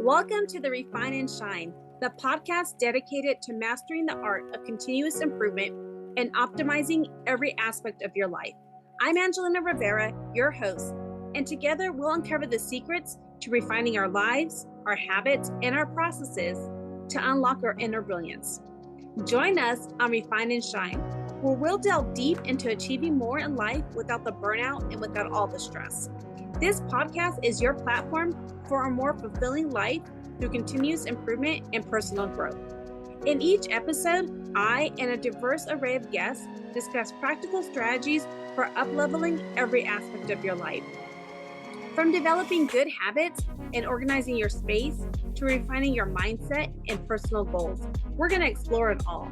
Welcome to the Refine and Shine, the podcast dedicated to mastering the art of continuous improvement and optimizing every aspect of your life. I'm Angelina Rivera, your host, and together we'll uncover the secrets to refining our lives, our habits, and our processes to unlock our inner brilliance. Join us on Refine and Shine, where we'll delve deep into achieving more in life without the burnout and without all the stress. This podcast is your platform for a more fulfilling life through continuous improvement and personal growth. In each episode, I and a diverse array of guests discuss practical strategies for up-leveling every aspect of your life. From developing good habits and organizing your space to refining your mindset and personal goals, we're going to explore it all.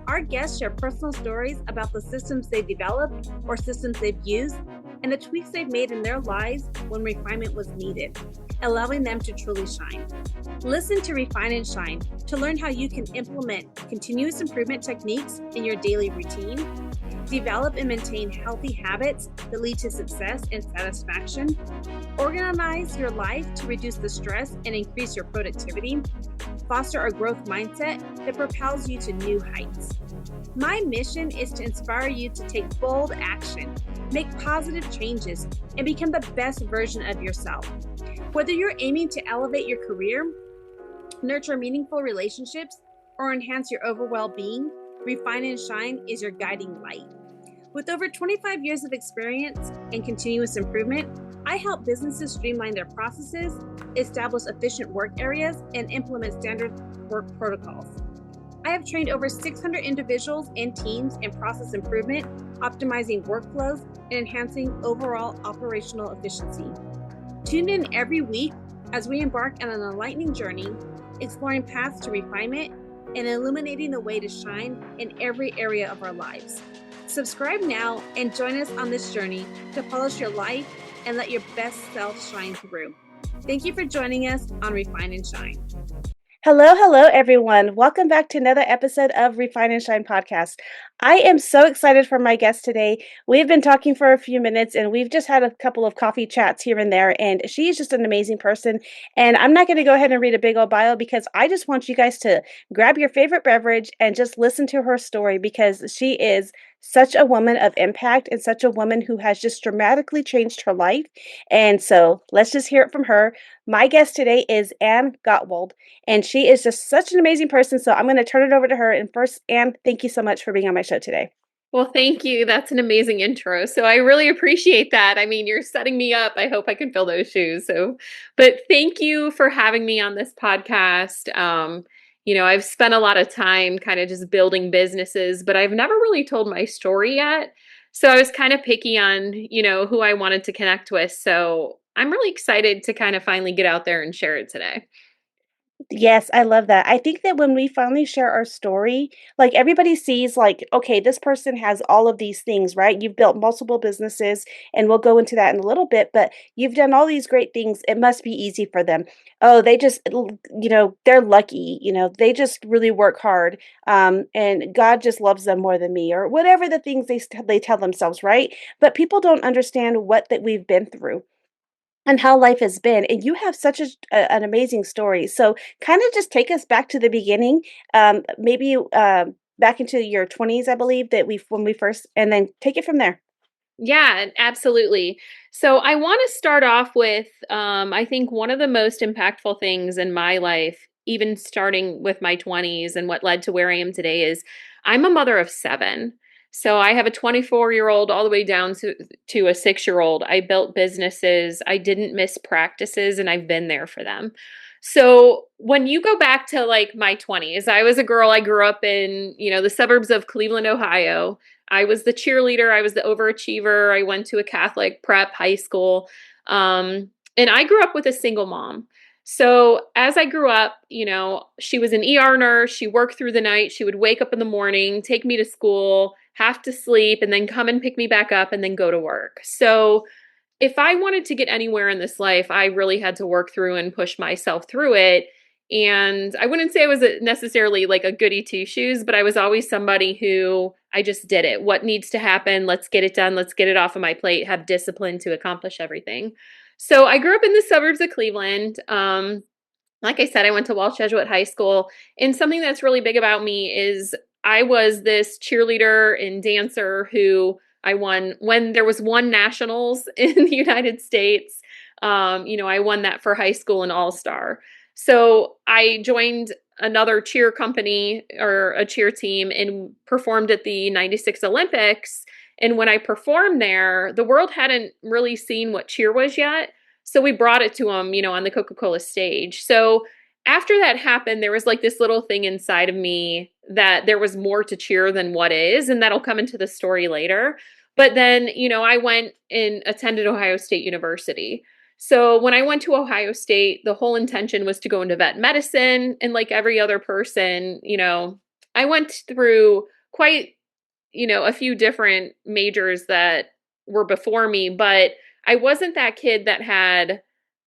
Our guests share personal stories about the systems they've developed or systems they've used and the tweaks they've made in their lives when refinement was needed, allowing them to truly shine. Listen to Refine and Shine to learn how you can implement continuous improvement techniques in your daily routine, develop and maintain healthy habits that lead to success and satisfaction, organize your life to reduce the stress and increase your productivity, foster a growth mindset that propels you to new heights. My mission is to inspire you to take bold action, make positive changes, and become the best version of yourself. Whether you're aiming to elevate your career, nurture meaningful relationships, or enhance your overall well-being, Refine and Shine is your guiding light. With over 25 years of experience in continuous improvement, I help businesses streamline their processes, establish efficient work areas, and implement standard work protocols. I have trained over 600 individuals and teams in process improvement, optimizing workflows, and enhancing overall operational efficiency. Tune in every week as we embark on an enlightening journey, exploring paths to refinement and illuminating the way to shine in every area of our lives. Subscribe now and join us on this journey to polish your life and let your best self shine through. Thank you for joining us on Refine and Shine. Hello, everyone. Welcome back to another episode of Refine and Shine podcast. I am so excited for my guest today. We've been talking for a few minutes and we've just had a couple of coffee chats here and there, and she is just an amazing person. And I'm not going to go ahead and read a big old bio because I just want you guys to grab your favorite beverage and just listen to her story, because she is such a woman of impact and such a woman who has just dramatically changed her life. And so let's just hear it from her. My guest today is Anne Gottwald, and she is just such an amazing person. So I'm going to turn it over to her. And first, Anne, thank you so much for being on my show today. Well, thank you. That's an amazing intro. So I really appreciate that. I mean, you're setting me up. I hope I can fill those shoes. But thank you for having me on this podcast. I've spent a lot of time kind of just building businesses, but I've never really told my story yet. So I was kind of picky on, who I wanted to connect with. So I'm really excited to kind of finally get out there and share it today. Yes, I love that. I think that when we finally share our story, like everybody sees like, okay, this person has all of these things, right? You've built multiple businesses, and we'll go into that in a little bit, but you've done all these great things. It must be easy for them. Oh, they just, they're lucky, they just really work hard. And God just loves them more than me, or whatever the things they tell themselves, right? But people don't understand what that we've been through and how life has been. And you have such an amazing story. So kind of just take us back to the beginning, maybe back into your 20s, I believe, when we first, and then take it from there. Yeah, absolutely. So I want to start off with, I think one of the most impactful things in my life, even starting with my 20s and what led to where I am today, is I'm a mother of 7. So I have a 24-year-old all the way down to a 6-year-old. I built businesses. I didn't miss practices, and I've been there for them. So when you go back to like my 20s, I was a girl. I grew up in, the suburbs of Cleveland, Ohio. I was the cheerleader. I was the overachiever. I went to a Catholic prep high school. And I grew up with a single mom. So as I grew up, she was an ER nurse. She worked through the night. She would wake up in the morning, take me to school, have to sleep, and then come and pick me back up and then go to work. So if I wanted to get anywhere in this life, I really had to work through and push myself through it. And I wouldn't say I was necessarily like a goody two shoes, but I was always somebody who I just did it. What needs to happen? Let's get it done. Let's get it off of my plate, have discipline to accomplish everything. So I grew up in the suburbs of Cleveland. Like I said, I went to Walsh Jesuit High School. And something that's really big about me is I was this cheerleader and dancer who I won when there was one nationals in the United States. I won that for high school and all-star. So I joined another cheer company or a cheer team and performed at the 96 Olympics. And when I performed there, the world hadn't really seen what cheer was yet. So we brought it to them, on the Coca-Cola stage. So after that happened, there was like this little thing inside of me that there was more to cheer than what is, and that'll come into the story later. But then, I went and attended Ohio State University. So when I went to Ohio State, the whole intention was to go into vet medicine. And like every other person, I went through quite, a few different majors that were before me, but I wasn't that kid that had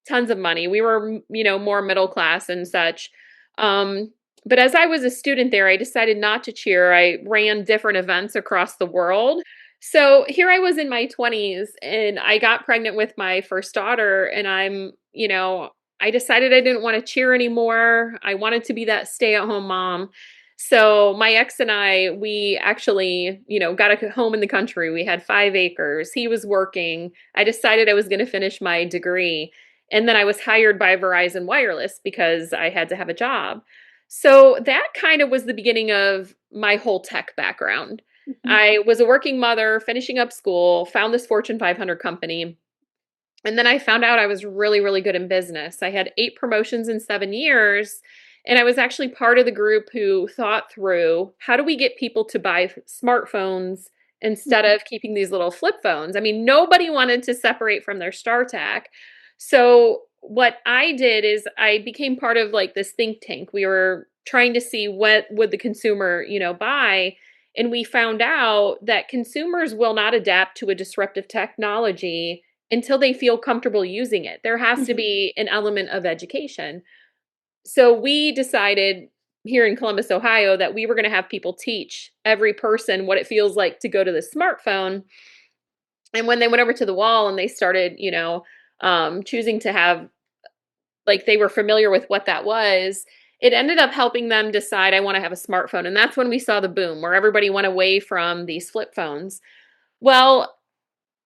tons of money. We were, more middle class and such. But as I was a student there, I decided not to cheer. I ran different events across the world. So here I was in my 20s and I got pregnant with my first daughter, and I decided I didn't want to cheer anymore. I wanted to be that stay-at-home mom. So my ex and I, we actually, got a home in the country. We had 5 acres. He was working. I decided I was going to finish my degree. And then I was hired by Verizon Wireless because I had to have a job. So that kind of was the beginning of my whole tech background. Mhm. I was a working mother, finishing up school, found this Fortune 500 company. And then I found out I was really, really good in business. I had 8 promotions in 7 years. And I was actually part of the group who thought through, how do we get people to buy smartphones instead of keeping these little flip phones? I mean, nobody wanted to separate from their StarTAC. So what I did is I became part of like this think tank. We were trying to see what would the consumer, buy. And we found out that consumers will not adapt to a disruptive technology until they feel comfortable using it. There has to Mhm. be an element of education. So we decided here in Columbus, Ohio, that we were going to have people teach every person what it feels like to go to the smartphone. And when they went over to the wall and they started, choosing to have, like, they were familiar with what that was, it ended up helping them decide, I want to have a smartphone. And that's when we saw the boom where everybody went away from these flip phones. Well,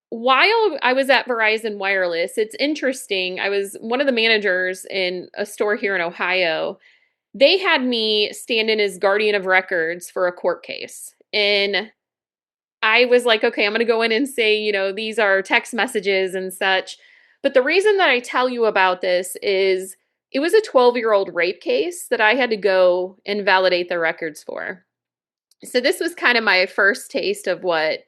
while I was at Verizon Wireless, it's interesting. I was one of the managers in a store here in Ohio. They had me stand in as guardian of records for a court case. And I was like, okay, I'm going to go in and say, these are text messages and such. But the reason that I tell you about this is it was a 12-year-old rape case that I had to go and validate the records for. So this was kind of my first taste of what,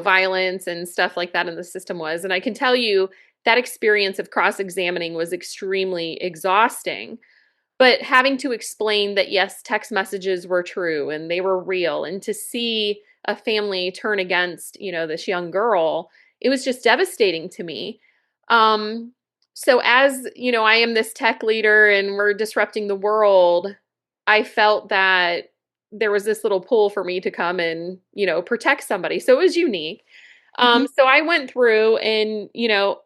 violence and stuff like that in the system was. And I can tell you that experience of cross-examining was extremely exhausting. But having to explain that, yes, text messages were true and they were real, and to see a family turn against, this young girl, it was just devastating to me. Um, so as, I am this tech leader and we're disrupting the world, I felt that there was this little pull for me to come and, protect somebody. So it was unique. Mhm. So I went through and,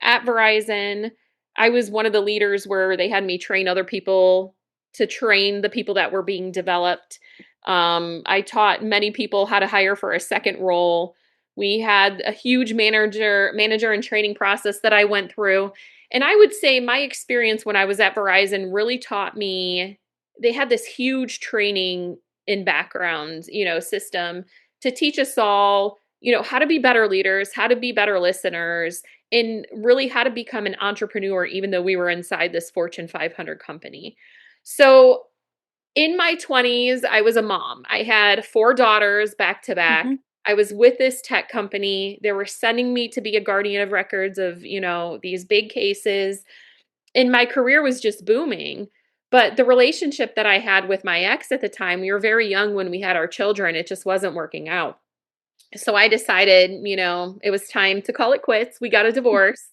at Verizon, I was one of the leaders where they had me train other people to train the people that were being developed. I taught many people how to hire for a second role. We had a huge manager and training process that I went through. And I would say my experience when I was at Verizon really taught me, they had this huge training in background, system to teach us all, how to be better leaders, how to be better listeners, and really how to become an entrepreneur, even though we were inside this Fortune 500 company. So in my 20s, I was a mom. I had 4 daughters back to back. Mhm. I was with this tech company. They were sending me to be a guardian of records of, these big cases. And my career was just booming. But the relationship that I had with my ex at the time, we were very young when we had our children. It just wasn't working out. So I decided, it was time to call it quits. We got a divorce.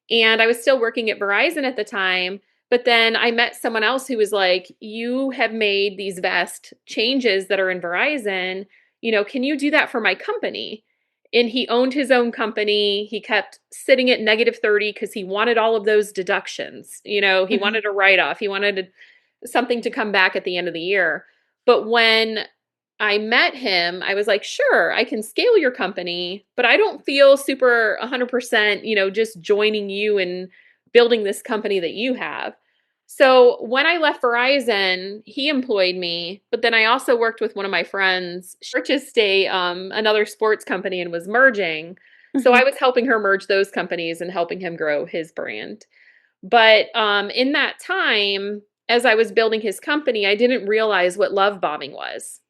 And I was still working at Verizon at the time. But then I met someone else who was like, you have made these vast changes that are in Verizon. Can you do that for my company? and he owned his own company. He kept sitting at negative 30 because he wanted all of those deductions. He Mhm. wanted a write-off. He wanted something to come back at the end of the year. But when I met him, I was like, sure, I can scale your company, but I don't feel super 100%, just joining you and building this company that you have. So when I left Verizon, he employed me, but then I also worked with one of my friends. She purchased another sports company and was merging. So I Mhm. was helping her merge those companies and helping him grow his brand. But in that time, as I was building his company, I didn't realize what love bombing was.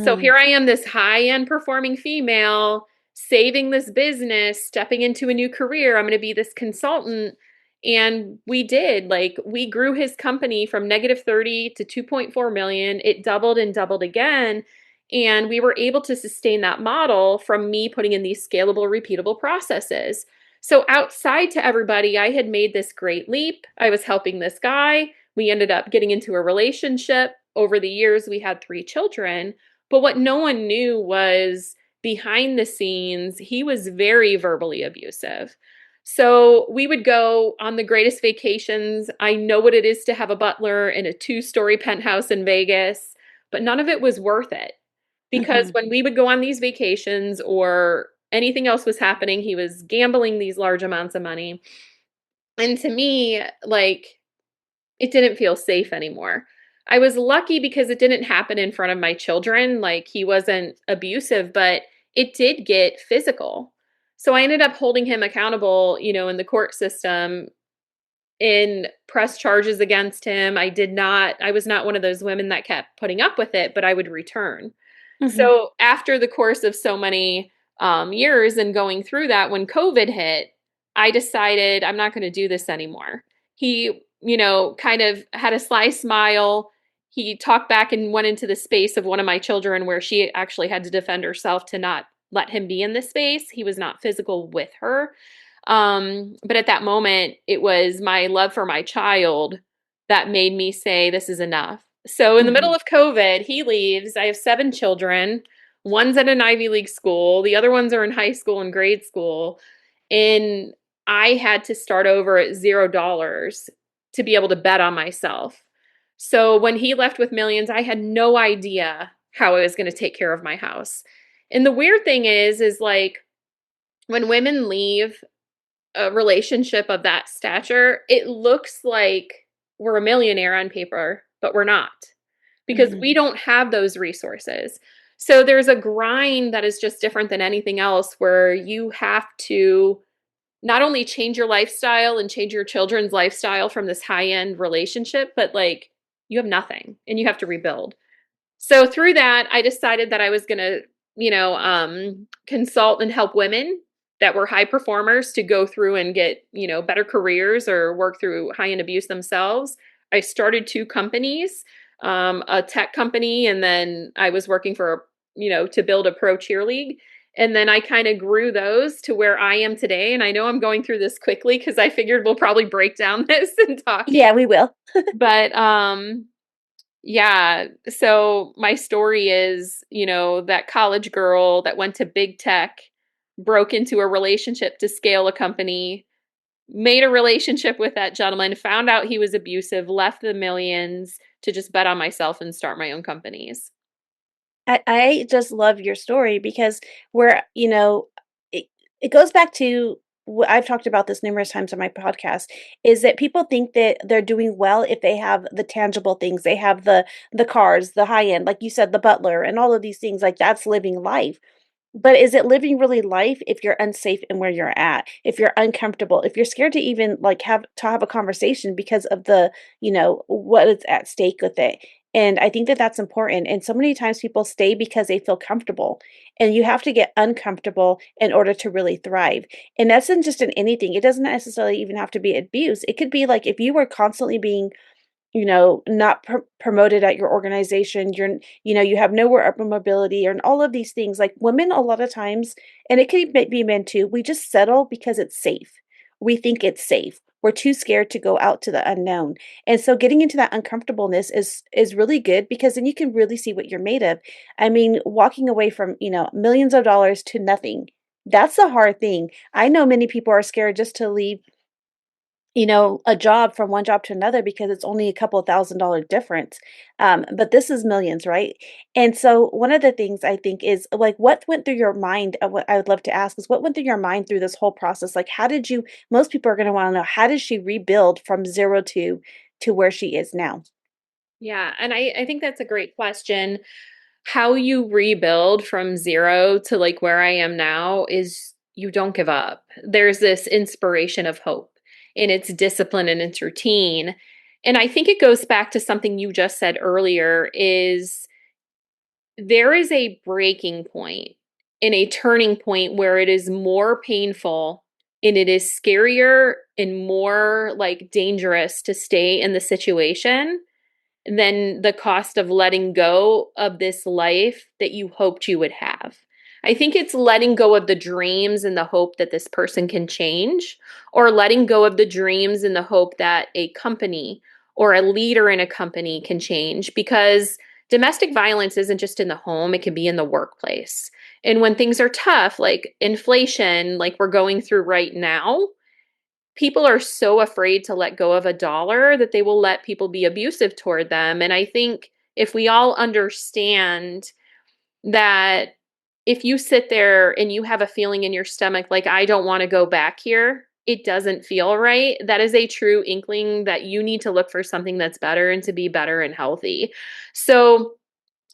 So Mm. here I am, this high-end performing female, saving this business, stepping into a new career. I'm going to be this consultant. And we did. Like, we grew his company from negative 30 to 2.4 million. It doubled and doubled again. And we were able to sustain that model from me putting in these scalable, repeatable processes. So outside to everybody, I had made this great leap. I was helping this guy. We ended up getting into a relationship. Over the years, we had 3 children. But what no one knew was behind the scenes, he was very verbally abusive. So we would go on the greatest vacations. I know what it is to have a butler in a 2-story penthouse in Vegas, but none of it was worth it. Because Mhm. when we would go on these vacations or anything else was happening, he was gambling these large amounts of money. And to me, like, it didn't feel safe anymore. I was lucky because it didn't happen in front of my children. Like, he wasn't abusive, but it did get physical. So I ended up holding him accountable, in the court system, in press charges against him. I was not one of those women that kept putting up with it, but I would return. Mhm. So after the course of so many years and going through that, when COVID hit, I decided I'm not going to do this anymore. He, kind of had a sly smile. He talked back and went into the space of one of my children where she actually had to defend herself to not let him be in this space. He was not physical with her. But at that moment, it was my love for my child that made me say, this is enough. So in the middle Mhm. of COVID, he leaves. I have 7 children. One's at an Ivy League school. The other ones are in high school and grade school. And I had to start over at $0 to be able to bet on myself. So when he left with millions, I had no idea how I was going to take care of my house. And the weird thing is like when women leave a relationship of that stature, it looks like we're a millionaire on paper, but we're not because Mhm. we don't have those resources. So there's a grind that is just different than anything else where you have to not only change your lifestyle and change your children's lifestyle from this high-end relationship, but like you have nothing and you have to rebuild. So through that, I decided that I was going to, consult and help women that were high performers to go through and get, better careers or work through high-end abuse themselves. I started 2 companies, a tech company, and then I was working for, to build a pro cheer league. And then I kind of grew those to where I am today. And I know I'm going through this quickly because I figured we'll probably break down this and talk. Yeah, we will. But yeah. So my story is, that college girl that went to big tech, broke into a relationship to scale a company, made a relationship with that gentleman, found out he was abusive, left the millions to just bet on myself and start my own companies. I just love your story because we're, it, it goes back to what I've talked about this numerous times on my podcast is that people think that they're doing well if they have the tangible things. They have the cars, the high end, like you said, the butler and all of these things, like that's living life. But is it living really life if you're unsafe in where you're at? If you're uncomfortable, if you're scared to even like have a conversation because of what is at stake with it. And I think that that's important. And so many times people stay because they feel comfortable. And you have to get uncomfortable in order to really thrive. And that's in just in anything. It doesn't necessarily even have to be abuse. It could be like if you were constantly being not promoted at your organization, you have nowhere upper mobility and all of these things. Like women, a lot of times, and it could be men too, we just settle because it's safe. We think it's safe. We're too scared to go out to the unknown. And so getting into that uncomfortableness is really good because then you can really see what you're made of. I mean, walking away from, millions of dollars to nothing That's the hard thing. I know many people are scared just to leave, a job from one job to another because it's only a couple of $1,000 difference. But this is millions, right? And so one of the things I think is like, what went through your mind? What I would love to ask is what went through your mind through this whole process? Like, how did you, most people are going to want to know, how did she rebuild from zero to where she is now? Yeah, and I think that's a great question. How you rebuild from zero to like where I am now is you don't give up. There's this inspiration of hope and it's discipline and it's routine. And I think it goes back to something you just said earlier is there is a breaking point and a turning point where it is more painful and it is scarier and more like dangerous to stay in the situation than the cost of letting go of this life that you hoped you would have. I think it's letting go of the dreams and the hope that this person can change, or letting go of the dreams and the hope that a company or a leader in a company can change, because domestic violence isn't just in the home, it can be in the workplace. And when things are tough, like inflation, like we're going through right now, people are so afraid to let go of a dollar that they will let people be abusive toward them. And I think if we all understand that if you sit there and you have a feeling in your stomach, like, I don't want to go back here, it doesn't feel right, that is a true inkling that you need to look for something that's better and to be better and healthy. So,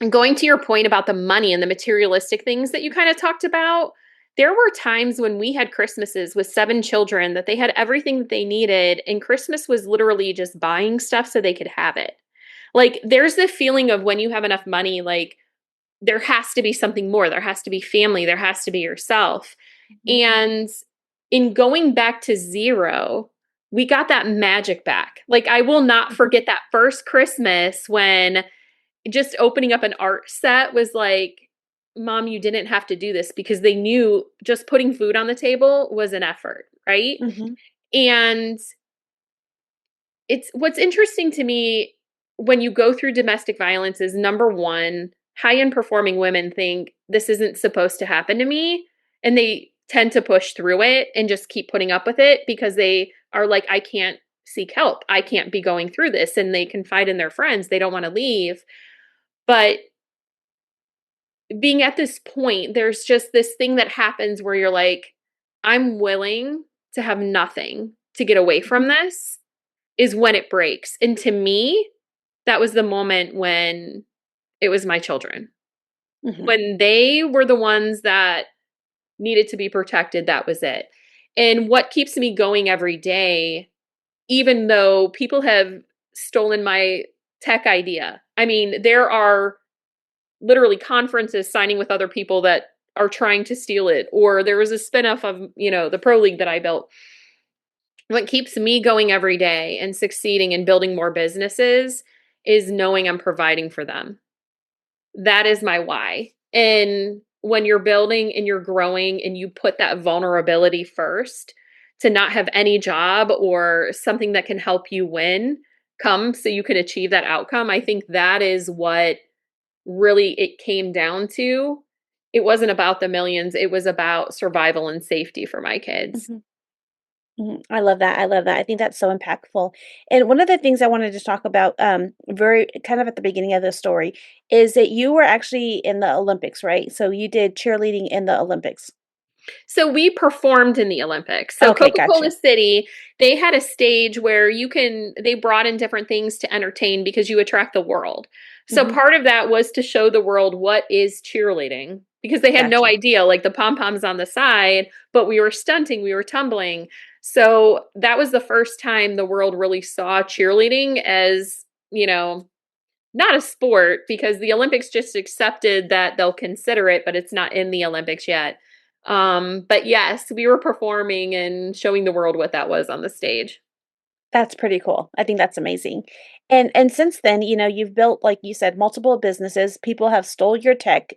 going to your point about the money and the materialistic things that you kind of talked about, there were times when we had Christmases with 7 children that they had everything that they needed, and Christmas was literally just buying stuff so they could have it. Like, there's the feeling of when you have enough money, like, there has to be something more. There has to be family. There has to be yourself. Mhm, And in going back to zero, we got that magic back. Like, I will not mhm, forget that first Christmas when just opening up an art set was like, Mom, you didn't have to do this, because they knew just putting food on the table was an effort, right? mhm, And it's what's interesting to me when you go through domestic violence is, number one, high end performing women think this isn't supposed to happen to me. And they tend to push through it and just keep putting up with it because they are like, I can't seek help. I can't be going through this. And they confide in their friends. They don't want to leave. But being at this point, there's just this thing that happens where you're like, I'm willing to have nothing to get away mhm, from this, is when it breaks. And to me, that was the moment when it was my children. mhm, When they were the ones that needed to be protected, that was it. And what keeps me going every day, even though people have stolen my tech idea. I mean, there are literally conferences signing with other people that are trying to steal it, or there was a spinoff of, the Pro League that I built. What keeps me going every day and succeeding and building more businesses is knowing I'm providing for them. That is my why. And when you're building and you're growing and you put that vulnerability first, to not have any job or something that can help you win come so you can achieve that outcome, I think that is what really it came down to. It wasn't about the millions, it was about survival and safety for my kids. mhm. Mhm. I love that. I love that. I think that's so impactful. And one of the things I wanted to talk about, very kind of at the beginning of the story, is that you were actually in the Olympics, right? So you did cheerleading in the Olympics. So we performed in the Olympics. So Okay, Coca-Cola gotcha. City, they had a stage where they brought in different things to entertain because you attract the world. So Hmm. part of that was to show the world what is cheerleading, because they had no Gotcha. idea, like the pom-poms on the side, but we were stunting, we were tumbling. So that was the first time the world really saw cheerleading as, not a sport, because the Olympics just accepted that they'll consider it, but it's not in the Olympics yet. But yes, we were performing and showing the world what that was on the stage. That's pretty cool. I think that's amazing. And since then, you've built, like you said, multiple businesses. People have stole your tech,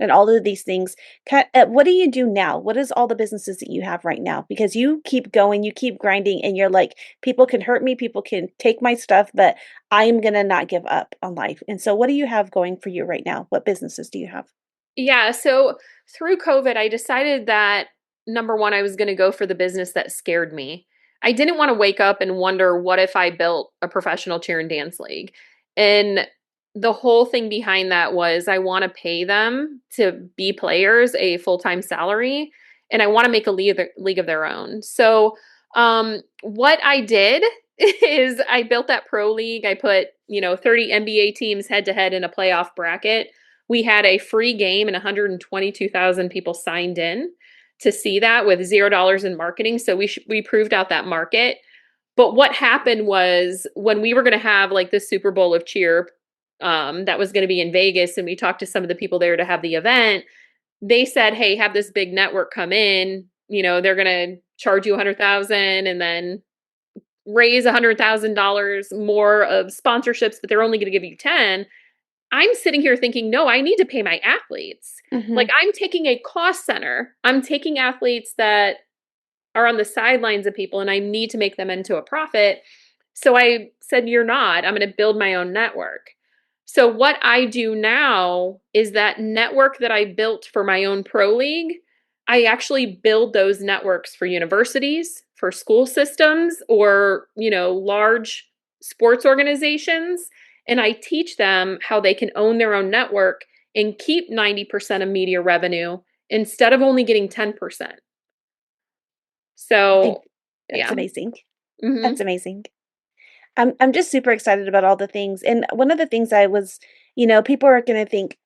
and all of these things. What do you do now? What is all the businesses that you have right now? Because you keep going, you keep grinding, and you're like, people can hurt me, people can take my stuff, but I am gonna not give up on life. And so, what do you have going for you right now? What businesses do you have? Yeah, so through COVID, I decided that number one, I was going to go for the business that scared me. I didn't want to wake up and wonder what if I built a professional cheer and dance league. And the whole thing behind that was I want to pay them to be players a full-time salary, and I want to make a league of their own. So, what I did is I built that pro league. I put, 30 NBA teams head to head in a playoff bracket. We had a free game and 122,000 people signed in to see that with $0 in marketing. So we proved out that market. But what happened was when we were going to have like the Super Bowl of cheer, that was going to be in Vegas, and we talked to some of the people there to have the event. They said, "Hey, have this big network come in. They're going to charge you 100,000, and then raise $100,000 more of sponsorships, but they're only going to give you 10." I'm sitting here thinking, no, I need to pay my athletes. Like, I'm taking a cost center. I'm taking athletes that are on the sidelines of people, and I need to make them into a profit. So I said, you're not. I'm going to build my own network. So what I do now is that network that I built for my own pro league, I actually build those networks for universities, for school systems, or, large sports organizations. And I teach them how they can own their own network and keep 90% of media revenue instead of only getting 10%. I think So, that's yeah. amazing. Hmm. That's amazing. I'm just super excited about all the things. And one of the things I was, people are going to think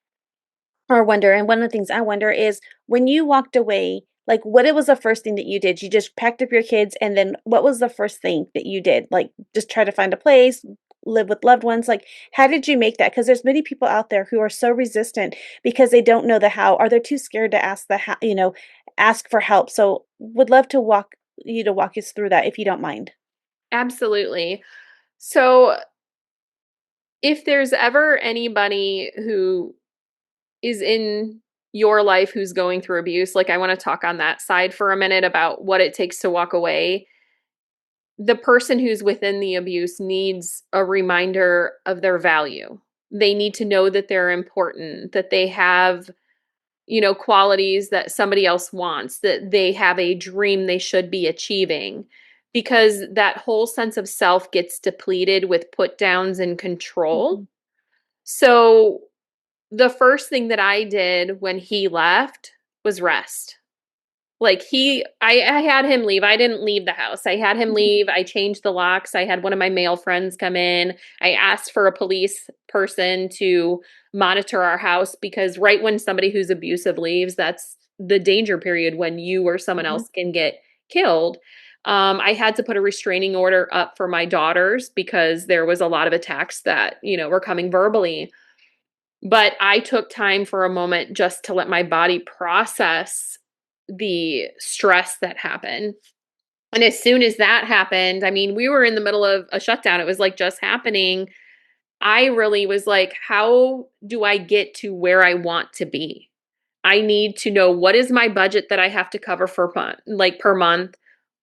or wonder, and one of the things I wonder is when you walked away, like what it was the first thing that you did? You just packed up your kids, and then what was the first thing that you did? Like just try to find a place, live with loved ones. Like how did you make that? Because there's many people out there who are so resistant because they don't know the how, or they're too scared to ask the how, ask for help. So would love to walk us through that if you don't mind. Absolutely. So, if there's ever anybody who is in your life who's going through abuse, like I want to talk on that side for a minute about what it takes to walk away. The person who's within the abuse needs a reminder of their value. They need to know that they're important, that they have, qualities that somebody else wants, that they have a dream they should be achieving, because that whole sense of self gets depleted with put downs and control. Mhm. So, the first thing that I did when he left was rest. Like I had him leave. I didn't leave the house. I had him Mhm. leave. I changed the locks. I had one of my male friends come in. I asked for a police person to monitor our house, because right when somebody who's abusive leaves, that's the danger period when you or someone Mhm. else can get killed. I had to put a restraining order up for my daughters because there was a lot of attacks that, were coming verbally. But I took time for a moment just to let my body process the stress that happened. And as soon as that happened, I mean, we were in the middle of a shutdown. It was like just happening. I really was like, how do I get to where I want to be? I need to know, what is my budget that I have to cover for per month? Mhm.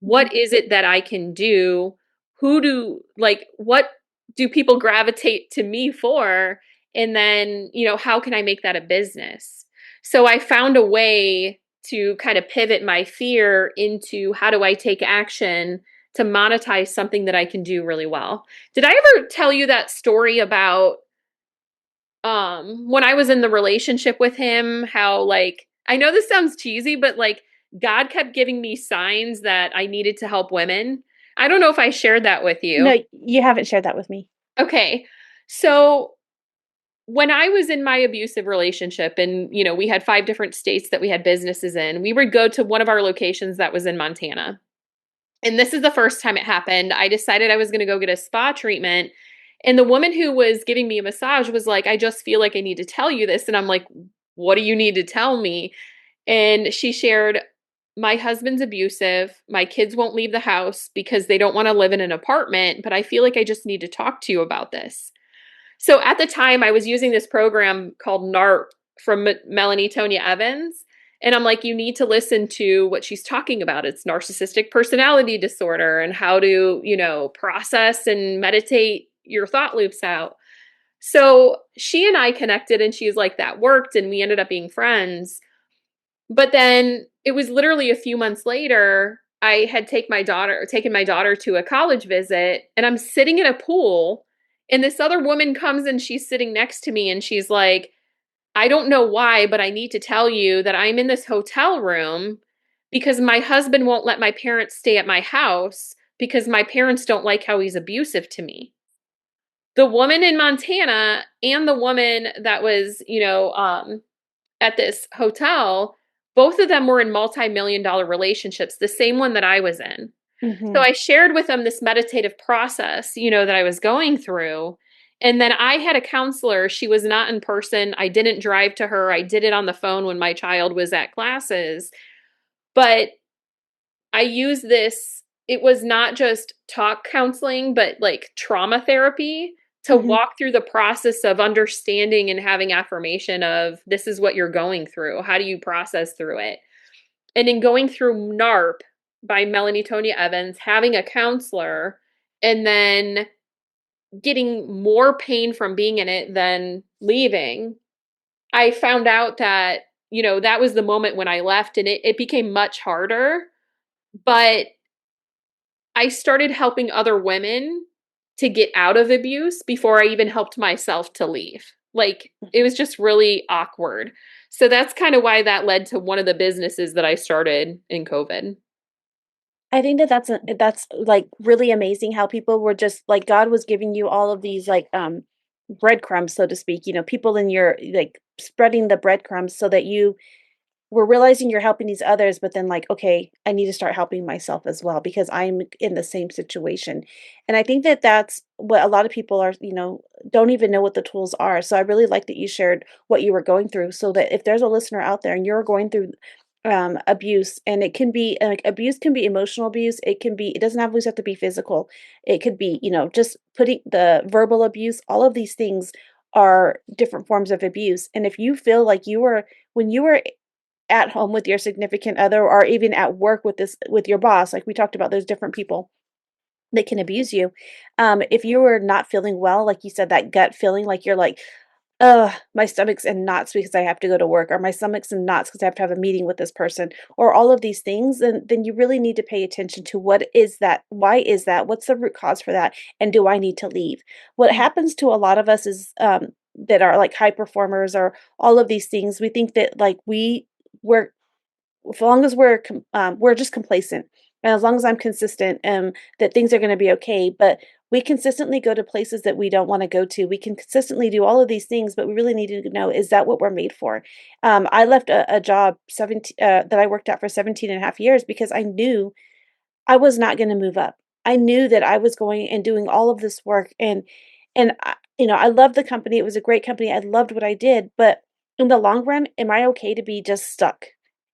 What is it that I can do? What do people gravitate to me for? And then, how can I make that a business? So I found a way to kind of pivot my fear into, how do I take action to monetize something that I can do really well? Did I ever tell you that story about when I was in the relationship with him, how, like, I know this sounds cheesy, but like God kept giving me signs that I needed to help women? I don't know if I shared that with you. No, you haven't shared that with me. Okay. So when I was in my abusive relationship, and we had 5 different states that we had businesses in, we would go to one of our locations that was in Montana. And this is the first time it happened. I decided I was going to go get a spa treatment. And the woman who was giving me a massage was like, I just feel like I need to tell you this. And I'm like, what do you need to tell me? And she shared, my husband's abusive. My kids won't leave the house because they don't want to live in an apartment. But I feel like I just need to talk to you about this. So at the time, I was using this program called NARP from Melanie Tonya Evans. And I'm like, you need to listen to what she's talking about. It's narcissistic personality disorder, and how to, process and meditate your thought loops out. So she and I connected, and she's like, that worked, and we ended up being friends. But then it was literally a few months later, I had taken my daughter to a college visit, and I'm sitting in a pool, and this other woman comes and she's sitting next to me, and she's like, I don't know why, but I need to tell you that I'm in this hotel room because my husband won't let my parents stay at my house because my parents don't like how he's abusive to me. The woman in Montana and the woman that was, at this hotel, both of them were in multi-million-dollar relationships, the same one that I was in. So Mhm. I shared with them this meditative process, that I was going through. And then I had a counselor. She was not in person. I didn't drive to her. I did it on the phone when my child was at classes. But I used this, it was not just talk counseling, but like trauma therapy to Mhm. walk through the process of understanding and having affirmation of this is what you're going through. How do you process through it? And in going through NARP by Melanie Tonia Evans, having a counselor, and then getting more pain from being in it than leaving, I found out that, that was the moment when I left, and it became much harder. But I started helping other women to get out of abuse before I even helped myself to leave. Like, it was just really awkward. So that's kind of why that led to one of the businesses that I started in COVID. I think that that's, like, really amazing how people were just like, God was giving you all of these, like, breadcrumbs, so to speak, people in your like, spreading the breadcrumbs so that you were realizing you're helping these others, but then like, "Okay, I need to start helping myself as well because I'm in the same situation." And I think that that's what a lot of people are, don't even know what the tools are. So I really like that you shared what you were going through so that if there's a listener out there and you're going through abuse, and it can be like abuse can be emotional abuse, it doesn't always have to be physical. It could be, just putting the verbal abuse, all of these things are different forms of abuse. And if you feel like when you were at home with your significant other or even at work with your boss, like we talked about, there's different people that can abuse you. If you were not feeling well, like you said, that gut feeling, like you're like, "Ugh, my stomach's in knots because I have to go to work," or "My stomach's in knots because I have to have a meeting with this person," or all of these things, then you really need to pay attention to what is that? Why is that? What's the root cause for that? And do I need to leave? What happens to a lot of us is, that are like high performers or all of these things, we think that like we're as long as we're just complacent, and as long as I'm consistent, that things are gonna be okay, but we consistently go to places that we don't wanna go to. We can consistently do all of these things, but we really need to know, is that what we're made for? I left a job that I worked at for 17 and a half years because I knew I was not gonna move up. I knew that I was going and doing all of this work, and I loved the company, it was a great company, I loved what I did, but in the long run, am I okay to be just stuck?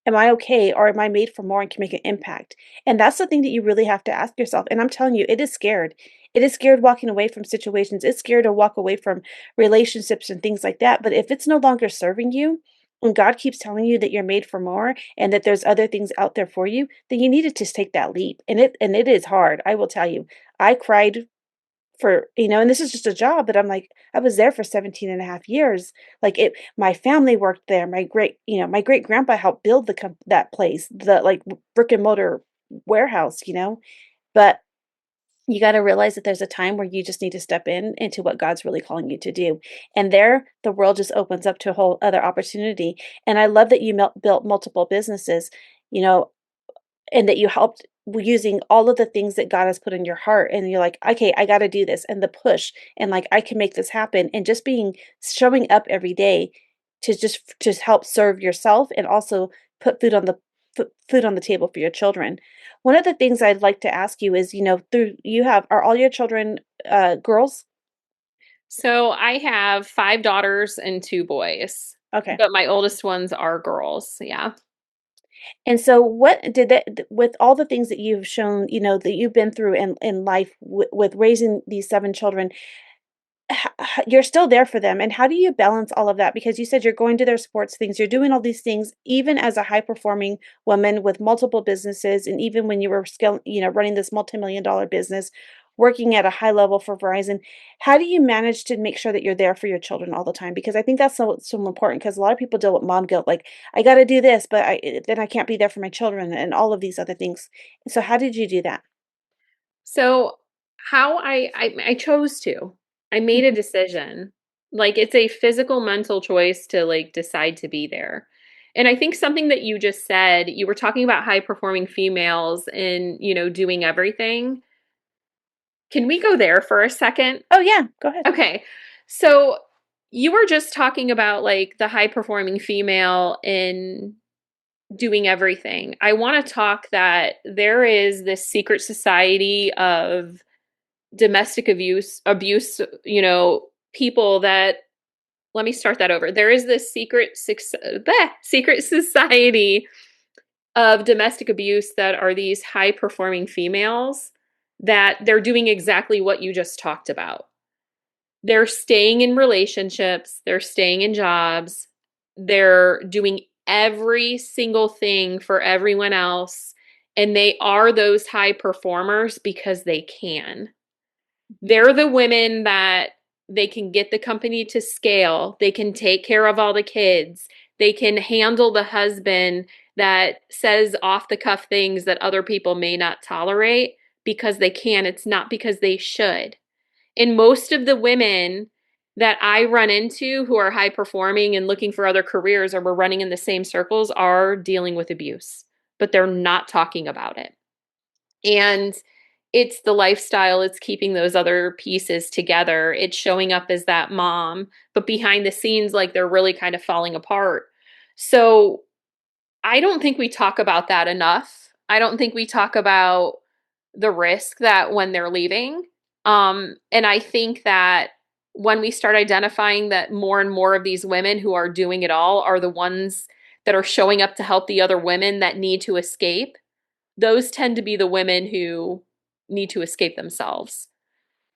Am I okay, or am I made for more and can make an impact? And that's the thing that you really have to ask yourself, and I'm telling you, it is scared. It is scared walking away from situations, it's scared to walk away from relationships and things like that, but if it's no longer serving you, when God keeps telling you that you're made for more and that there's other things out there for you, then you need to just take that leap. And it is hard. I will tell you. I cried and this is just a job, but I'm like, I was there for 17 and a half years. Like my family worked there. My great grandpa helped build that place, the like brick and mortar warehouse. But you got to realize that there's a time where you just need to step into what God's really calling you to do. And there, the world just opens up to a whole other opportunity. And I love that you built multiple businesses, you know, and that you helped using all of the things that God has put in your heart. And you're like, okay, I got to do this. And the push, and like, I can make this happen. And just showing up every day to just help serve yourself and also put food on the table for your children. One of the things I'd like to ask you is, are all your children girls? So I have 5 daughters and 2 boys, Okay. but my oldest ones are girls. Yeah. And so what did with all the things that you've shown, that you've been through in life with raising these 7 children, you're still there for them. And how do you balance all of that? Because you said you're going to their sports things, you're doing all these things, even as a high performing woman with multiple businesses, and even when you were running this multi-million-dollar business. working at a high level for Verizon. How do you manage to make sure that you're there for your children all the time? Because I think that's so important because a lot of people deal with mom guilt, like, I got to do this, but then I can't be there for my children and all of these other things. So how did you do that? So how I chose to. I made a Mhm. decision. Like it's a physical mental choice to like decide to be there. And I think something that you just said, you were talking about high performing females and, doing everything. Can we go there for a second? Oh yeah, go ahead. Okay. So you were just talking about like the high performing female in doing everything. I want to talk that there is this secret society of domestic abuse, people that let me start that over. There is this secret society of domestic abuse that are these high performing females that they're doing exactly what you just talked about. They're staying in relationships, they're staying in jobs, they're doing every single thing for everyone else, and they are those high performers because they can. They're the women that they can get the company to scale, they can take care of all the kids, they can handle the husband that says off the cuff things that other people may not tolerate because they can. It's not because they should. And most of the women that I run into who are high performing and looking for other careers or we're running in the same circles are dealing with abuse, but they're not talking about it. And it's the lifestyle, it's keeping those other pieces together. It's showing up as that mom, but behind the scenes, like they're really kind of falling apart. So I don't think we talk about that enough. I don't think we talk about the risk that when they're leaving. And I think that when we start identifying that more and more of these women who are doing it all are the ones that are showing up to help the other women that need to escape, those tend to be the women who need to escape themselves.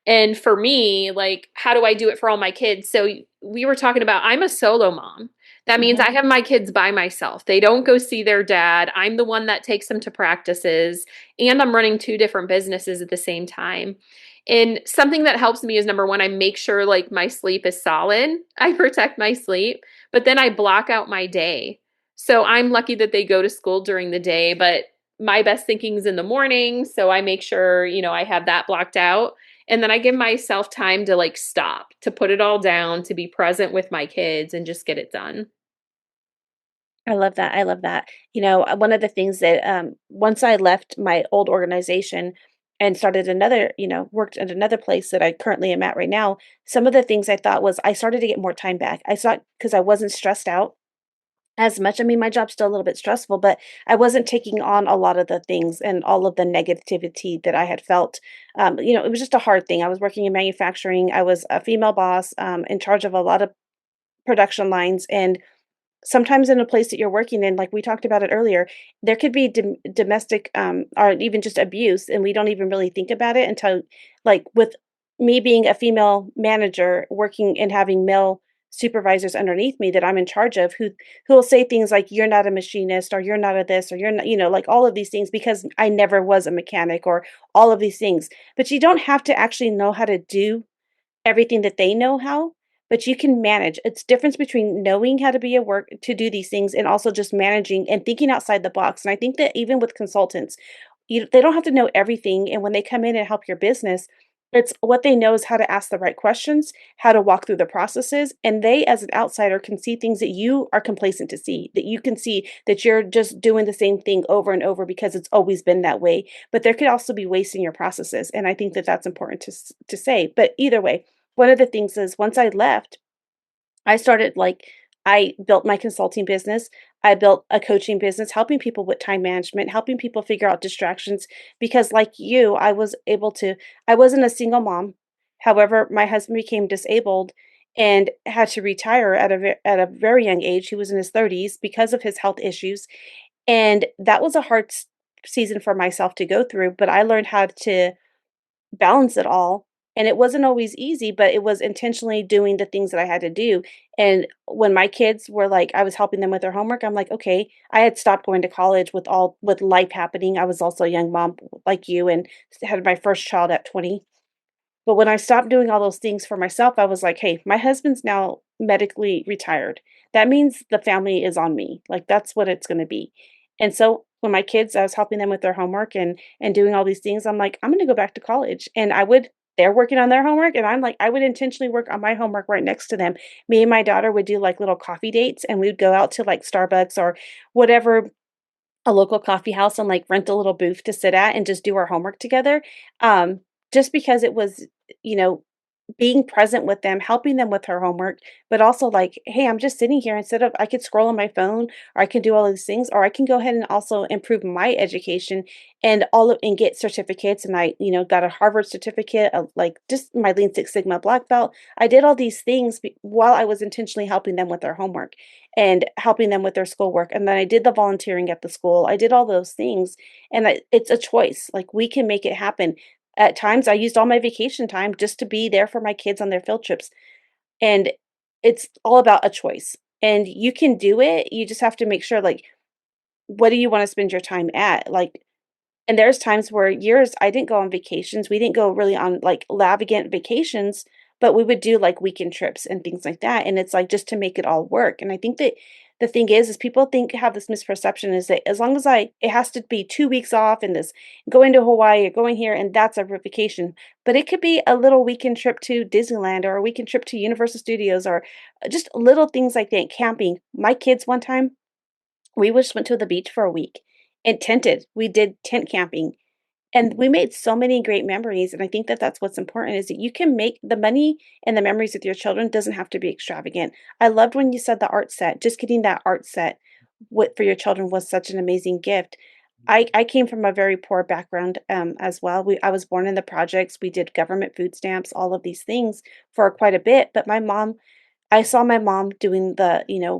And for me, like, how do I do it for all my kids? So we were talking about I'm a solo mom. That means Mhm. I have my kids by myself. They don't go see their dad. I'm the one that takes them to practices, and I'm running two different businesses at the same time. And something that helps me is number one, I make sure like my sleep is solid. I protect my sleep, but then I block out my day. So I'm lucky that they go to school during the day, but my best thinking is in the morning. So I make sure, I have that blocked out. And then I give myself time to like stop, to put it all down, to be present with my kids and just get it done. I love that, I love that. One of the things that, once I left my old organization and started another, worked at another place that I currently am at right now, some of the things I thought was I started to get more time back. I thought because I wasn't stressed out as much. I mean, my job's still a little bit stressful, but I wasn't taking on a lot of the things and all of the negativity that I had felt. It was just a hard thing. I was working in manufacturing. I was a female boss, in charge of a lot of production lines, and sometimes in a place that you're working in, like we talked about it earlier, there could be domestic, or even just abuse, and we don't even really think about it until, like, with me being a female manager working and having male supervisors underneath me that I'm in charge of, who will say things like, "You're not a machinist," or "You're not a this," or "You're not," like all of these things because I never was a mechanic, or all of these things. But you don't have to actually know how to do everything that they know how, but you can manage. It's difference between knowing how to be a work to do these things and also just managing and thinking outside the box. And I think that even with consultants, they don't have to know everything. And when they come in and help your business, it's what they know is how to ask the right questions, how to walk through the processes. And they, as an outsider, can see things that you are complacent to see, that you can see that you're just doing the same thing over and over because it's always been that way. But there could also be waste in your processes. And I think that that's important to say. But either way, one of the things is once I left, I started I built my consulting business. I built a coaching business, helping people with time management, helping people figure out distractions because like you, I wasn't a single mom. However, my husband became disabled and had to retire at a very young age. He was in his 30s because of his health issues, and that was a hard season for myself to go through, but I learned how to balance it all, and it wasn't always easy, but it was intentionally doing the things that I had to do, and when my kids were like I was helping them with their homework, I'm like, "Okay." I had stopped going to college with life happening. I was also a young mom like you and had my first child at 20. But when I stopped doing all those things for myself, I was like, "Hey, my husband's now medically retired. That means the family is on me. Like, that's what it's gonna be." And so, when my kids I was helping them with their homework and doing all these things, I'm like, "I'm gonna go back to college." And they're working on their homework, and I'm like, I would intentionally work on my homework right next to them. Me and my daughter would do, like, little coffee dates, and we'd go out to, like, Starbucks or whatever a local coffee house and, like, rent a little booth to sit at and just do our homework together, um, just because it was, you know, being present with them, helping them with her homework, but also like, "Hey, I'm just sitting here instead of I could scroll on my phone or I can do all these things, or I can go ahead and also improve my education and get certificates." And got a Harvard certificate of like just my Lean Six Sigma black belt. I did all these things while I was intentionally helping them with their homework and helping them with their schoolwork. And then I did the volunteering at the school. I did all those things. And it's a choice. Like we can make it happen. At times, I used all my vacation time just to be there for my kids on their field trips, and it's all about a choice, and you can do it, you just have to make sure, like, what do you wanna spend your time at? Like, and there's times where years I didn't go on vacations, we didn't go really on, like, lavagant vacations, but we would do, like, weekend trips and things like that, and it's, like, just to make it all work, and I think that the thing is people have this misperception is that as long as it has to be 2 weeks off and this going to Hawaii or going here, and that's a vacation, but it could be a little weekend trip to Disneyland or a weekend trip to Universal Studios or just little things like that, camping. My kids one time we just went to the beach for a week and tented. We did tent camping, and we made so many great memories, and I think that that's what's important is that you can make the money and the memories with your children doesn't have to be extravagant. I loved when you said the art set, just getting that art set for your children was such an amazing gift. I came from a very poor background, as well. I was born in the projects, we did government food stamps, all of these things for quite a bit, but I saw my mom doing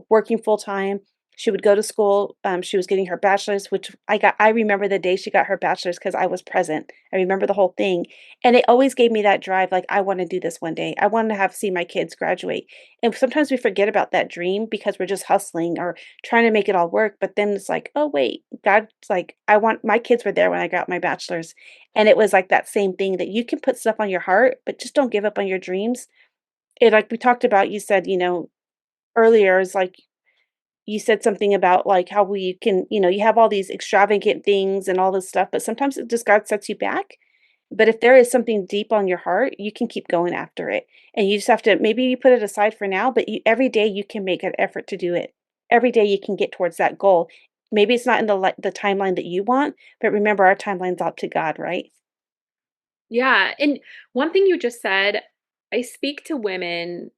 working full time. She would go to school. She was getting her bachelor's, which I remember the day she got her bachelor's because I was present. I remember the whole thing. And it always gave me that drive, like, I want to do this one day. I want to see my kids graduate. And sometimes we forget about that dream because we're just hustling or trying to make it all work. But then it's like, oh, wait, God's like, I want my kids were there when I got my bachelor's. And it was like that same thing that you can put stuff on your heart, but just don't give up on your dreams like we talked about, you said, earlier is like you said something about like how we can, you have all these extravagant things and all this stuff, but sometimes it just God sets you back. But if there is something deep on your heart, you can keep going after it. And you just have to maybe you put it aside for now, but every day you can make an effort to do it. Every day you can get towards that goal. Maybe it's not in the timeline that you want, but remember our timeline's up to God, right? Yeah, and one thing you just said, I speak to women,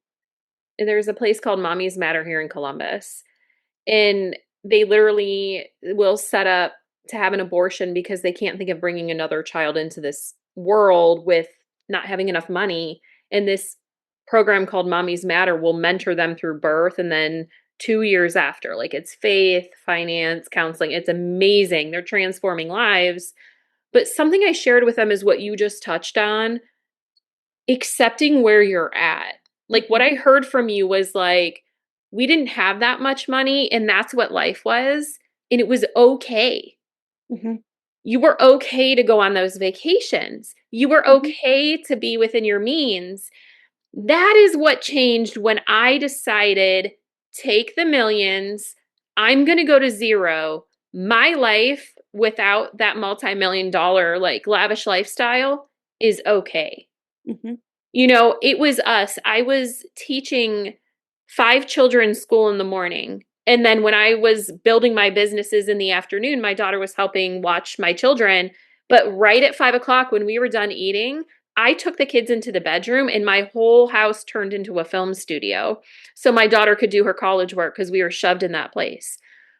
and there's a place called Mommy's Matter here in Columbus, and they literally will set up to have an abortion because they can't think of bringing another child into this world with not having enough money, and this program called Mommy's Matter will mentor them through birth and then 2 years after, like, it's faith, finance, counseling, it's amazing, they're transforming lives, but something I shared with them is what you just touched on, accepting where you're at. Like, what Mhm, I heard from you was like, we didn't have that much money, and that's what life was, and it was okay. mhm, You were okay to go on those vacations. You were mhm, okay to be within your means. That is what changed when I decided, take the millions, I'm gonna go to zero. My life without that multi-million-dollar, like, lavish lifestyle is okay. mhm, It was us. I was teaching 5 children school in the morning, and then when I was building my businesses in the afternoon, my daughter was helping watch my children, but right at 5 o'clock when we were done eating, I took the kids into the bedroom, and my whole house turned into a film studio, so my daughter could do her college work because we were shoved in that place.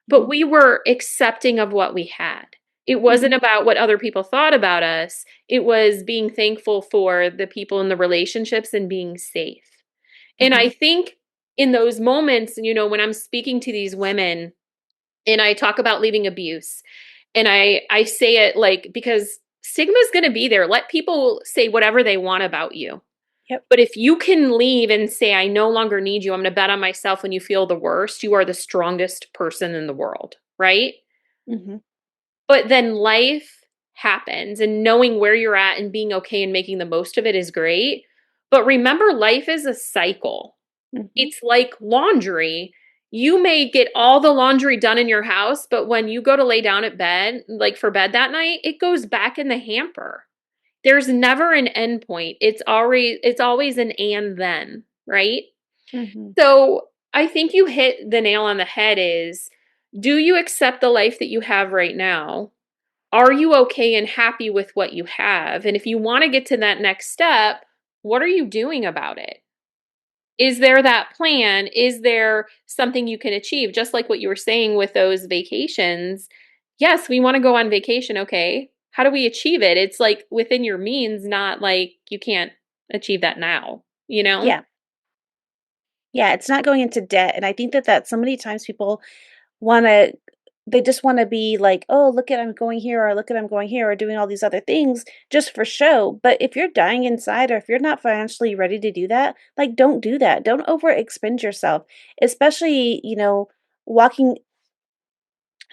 But mhm, we were accepting of what we had. It mhm, wasn't about what other people thought about us. It was being thankful for the people in the relationships and being safe. And mhm, I think in those moments, when I'm speaking to these women and I talk about leaving abuse, and I say it like, because stigma's going to be there. Let people say whatever they want about you. yep, But if you can leave and say, I no longer need you, I'm going to bet on myself when you feel the worst, you are the strongest person in the world, right? mhm, But then life happens, and knowing where you're at and being okay and making the most of it is great. But remember, life is a cycle. Mhm. It's like laundry. You may get all the laundry done in your house, but when you go to lay down at bed, like for bed that night, it goes back in the hamper. There's never an end point. It's always an and then, right? Mhm. So I think you hit the nail on the head is, do you accept the life that you have right now? Are you okay and happy with what you have? And if you want to get to that next step, what are you doing about it? Is there that plan? Is there something you can achieve? Just like what you were saying with those vacations. Yes, we want to go on vacation. Okay. How do we achieve it? It's like within your means, not like you can't achieve that now, you know? Yeah. Yeah, it's not going into debt, and I think that so many times people wanna they just wanna be like, "Oh, look at I'm going here," or "Look at I'm going here," or doing all these other things just for show, but if you're dying inside or if you're not financially ready to do that, like, don't do that. Don't overexpend yourself, especially, walking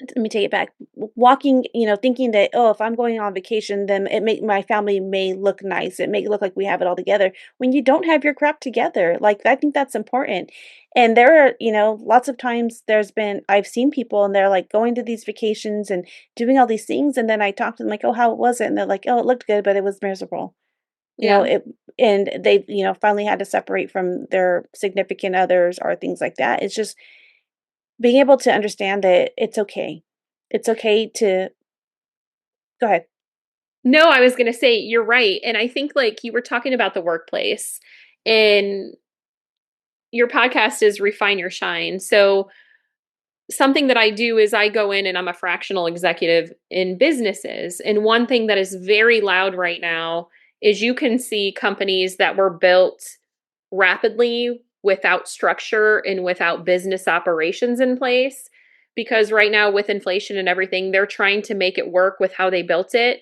let me take it back. Walking, thinking that, oh, if I'm going on vacation, then my family may look nice. It may look like we have it all together when you don't have your crap together. Like, I think that's important. And there are, lots of times I've seen people and they're like going to these vacations and doing all these things. And then I talk to them like, oh, how was it? And they're like, oh, it looked good, but it was miserable. Yeah. And they, finally had to separate from their significant others or things like that. It's just, being able to understand that it's okay. It's okay to go ahead. No, I was going to say you're right. And I think like you were talking about the workplace, and your podcast is Refine Your Shine. So something that I do is I go in and I'm a fractional executive in businesses. And one thing that is very loud right now is you can see companies that were built rapidly without structure and without business operations in place. Because right now, with inflation and everything, they're trying to make it work with how they built it,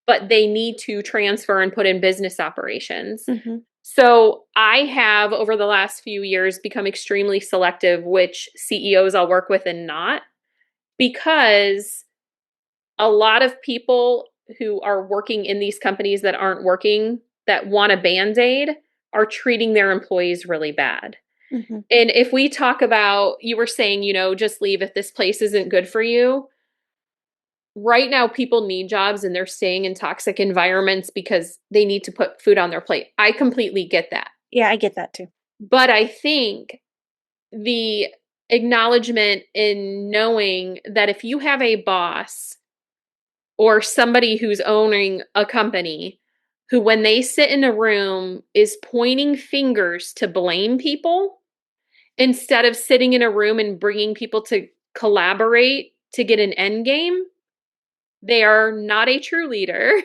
but they need to transfer and put in business operations. Mhm, So I have, over the last few years, become extremely selective which CEOs I'll work with and not, because a lot of people who are working in these companies that aren't working, that want a band aid, are treating their employees really bad. mhm, And if we talk about, you were saying, just leave if this place isn't good for you. Right now, people need jobs and they're staying in toxic environments because they need to put food on their plate. I completely get that. yeah, I get that too. But I think the acknowledgement in knowing that if you have a boss or somebody who's owning a company who, when they sit in a room, is pointing fingers to blame people instead of sitting in a room and bringing people to collaborate to get an end game, they are not a true leader.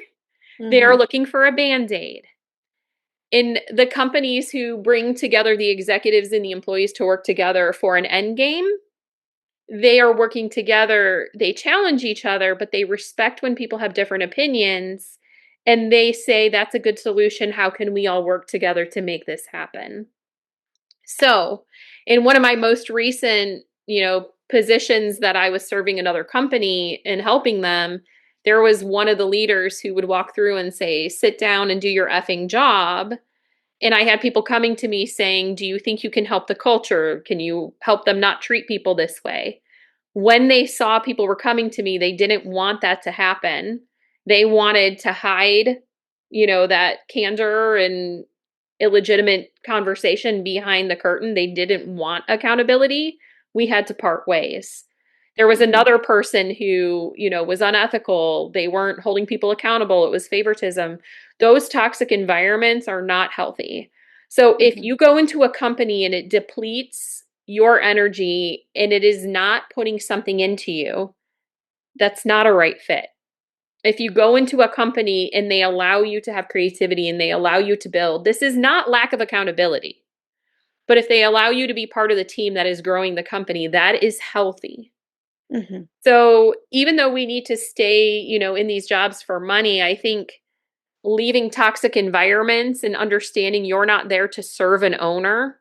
They are Mhm, looking for a band aid. In the companies who bring together the executives and the employees to work together for an end game, they are working together. They challenge each other, but they respect when people have different opinions. And they say, that's a good solution. How can we all work together to make this happen? So, in one of my most recent, positions that I was serving another company and helping them, there was one of the leaders who would walk through and say, sit down and do your effing job. And I had people coming to me saying, do you think you can help the culture? Can you help them not treat people this way? When they saw people were coming to me, they didn't want that to happen. They wanted to hide, that candor and illegitimate conversation behind the curtain. They didn't want accountability. We had to part ways. There was mhm, another person who, was unethical. They weren't holding people accountable. It was favoritism. Those toxic environments are not healthy. So if mhm, you go into a company and it depletes your energy and it is not putting something into you, that's not a right fit. If you go into a company and they allow you to have creativity and they allow you to build, this is not lack of accountability. But if they allow you to be part of the team that is growing the company, that is healthy. mhm, So even though we need to stay, in these jobs for money, I think leaving toxic environments and understanding you're not there to serve an owner,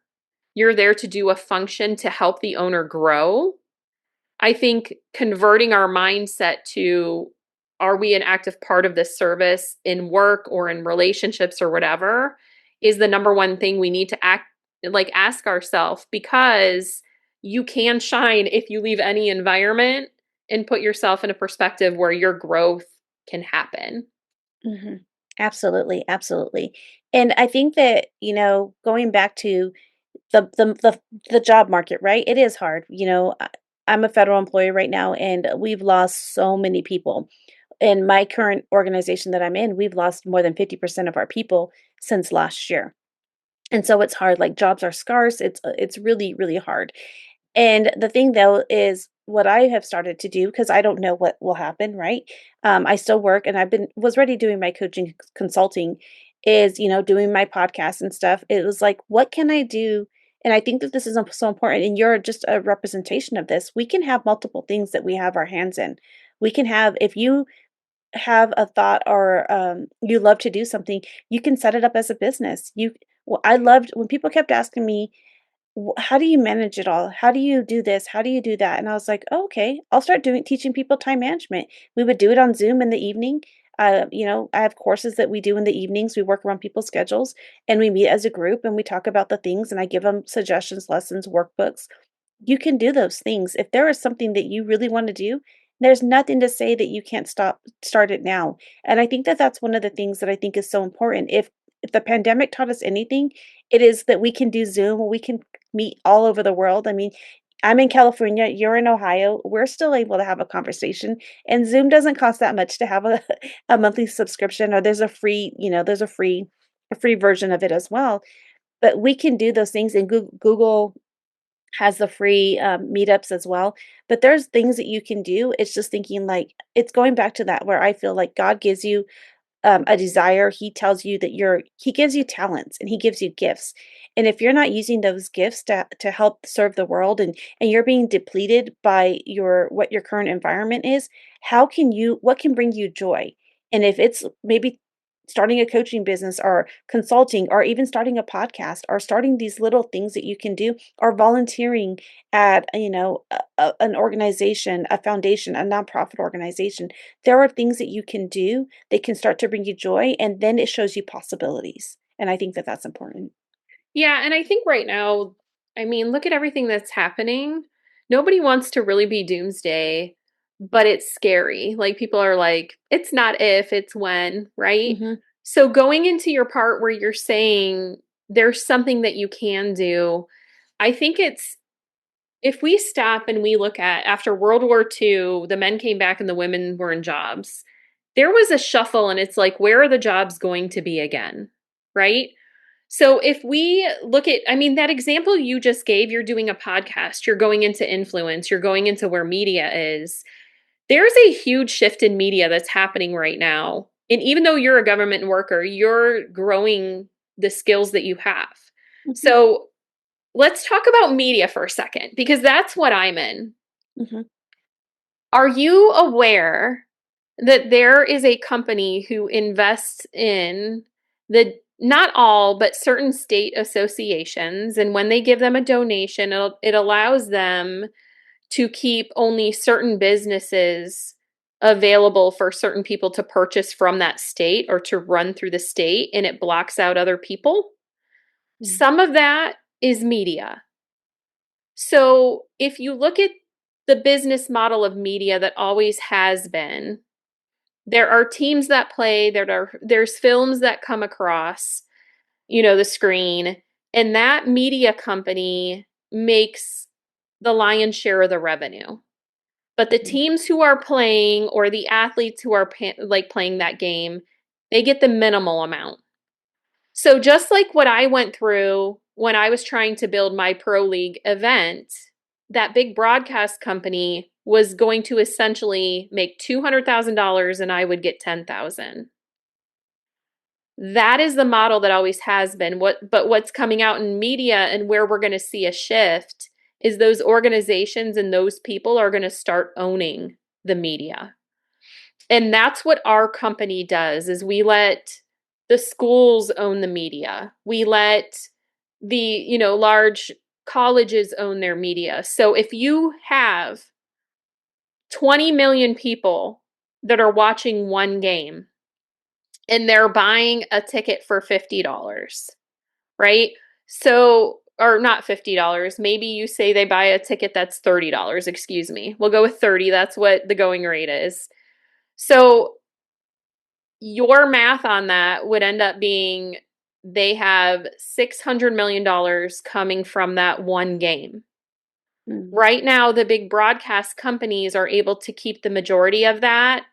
you're there to do a function to help the owner grow. I think converting our mindset to are we an active part of this service in work or in relationships or whatever, is the number one thing we need to ask ourselves, because you can shine if you leave any environment and put yourself in a perspective where your growth can happen. Mhm. Absolutely, absolutely. And I think that, going back to the job market, right? It is hard. I'm a federal employee right now, and we've lost so many people. In my current organization that I'm in, we've lost more than 50% of our people since last year. And so it's hard. Like, jobs are scarce. It's really, really hard. And the thing though is what I have started to do, because I don't know what will happen, right? I still work, and was already doing my coaching consulting, is, doing my podcast and stuff. It was like, what can I do? And I think that this is so important. And you're just a representation of this. We can have multiple things that we have our hands in. We can have, if you have a thought, or you love to do something, you can set it up as a business. Well, I loved when people kept asking me, how do you manage it all? How do you do this? How do you do that? And I was like, oh, okay, I'll start teaching people time management. We would do it on Zoom in the evening. I have courses that we do in the evenings. We work around people's schedules, and we meet as a group, and we talk about the things, and I give them suggestions, lessons, workbooks. You can do those things. If there is something that you really want to do, there's nothing to say that you can't start it now. And I think that that's one of the things that I think is so important. If the pandemic taught us anything, it is that we can do Zoom, we can meet all over the world. I mean, I'm in California, you're in Ohio. We're still able to have a conversation, and Zoom doesn't cost that much to have a a monthly subscription, or there's a free version of it as well. But we can do those things, and Google has the free meetups as well. But there's things that you can do. It's just thinking, like, it's going back to that, where I feel like God gives you a desire. He tells you that he gives you talents, and he gives you gifts. And if you're not using those gifts to help serve the world, and you're being depleted by what your current environment is, what can bring you joy? And if it's maybe starting a coaching business, or consulting, or even starting a podcast, or starting these little things that you can do, or volunteering at, an organization, a foundation, a nonprofit organization, there are things that you can do. They can start to bring you joy, and then it shows you possibilities. And I think that that's important. Yeah, and I think right now, I mean, look at everything that's happening. Nobody wants to really be doomsday, but it's scary. Like, people are like, it's not if, it's when, right? Mhm. So going into your part where you're saying there's something that you can do, I think it's, if we stop and we look at, after World War II, the men came back and the women were in jobs. There was a shuffle, and it's like, where are the jobs going to be again? Right? So if we look at, I mean, that example you just gave, you're doing a podcast, you're going into influence, you're going into where media is. There's a huge shift in media that's happening right now. And even though you're a government worker, you're growing the skills that you have. Mhm. So let's talk about media for a second, because that's what I'm in. Mhm. Are you aware that there is a company who invests in not all, but certain state associations, and when they give them a donation, it allows them to keep only certain businesses available for certain people to purchase from that state or to run through the state, and it blocks out other people? Mm. Some of that is media. So if you look at the business model of media that always has been, there are teams that play, there's films that come across, the screen, and that media company makes the lion's share of the revenue. But the Mhm. teams who are playing, or the athletes who are playing that game, they get the minimal amount. So just like what I went through when I was trying to build my pro league event, that big broadcast company was going to essentially make $200,000 and I would get 10,000. That is the model that always has been. But what's coming out in media, and where we're going to see a shift, is those organizations and those people are going to start owning the media. And that's what our company does, is we let the schools own the media. We let the, large colleges own their media. So if you have 20 million people that are watching one game and they're buying a ticket for $50, right? So, or not $50. Maybe you say they buy a ticket that's $30, excuse me. We'll go with 30. That's what the going rate is. So, your math on that would end up being they have $600 million coming from that one game. Mm. Right now, the big broadcast companies are able to keep the majority of that,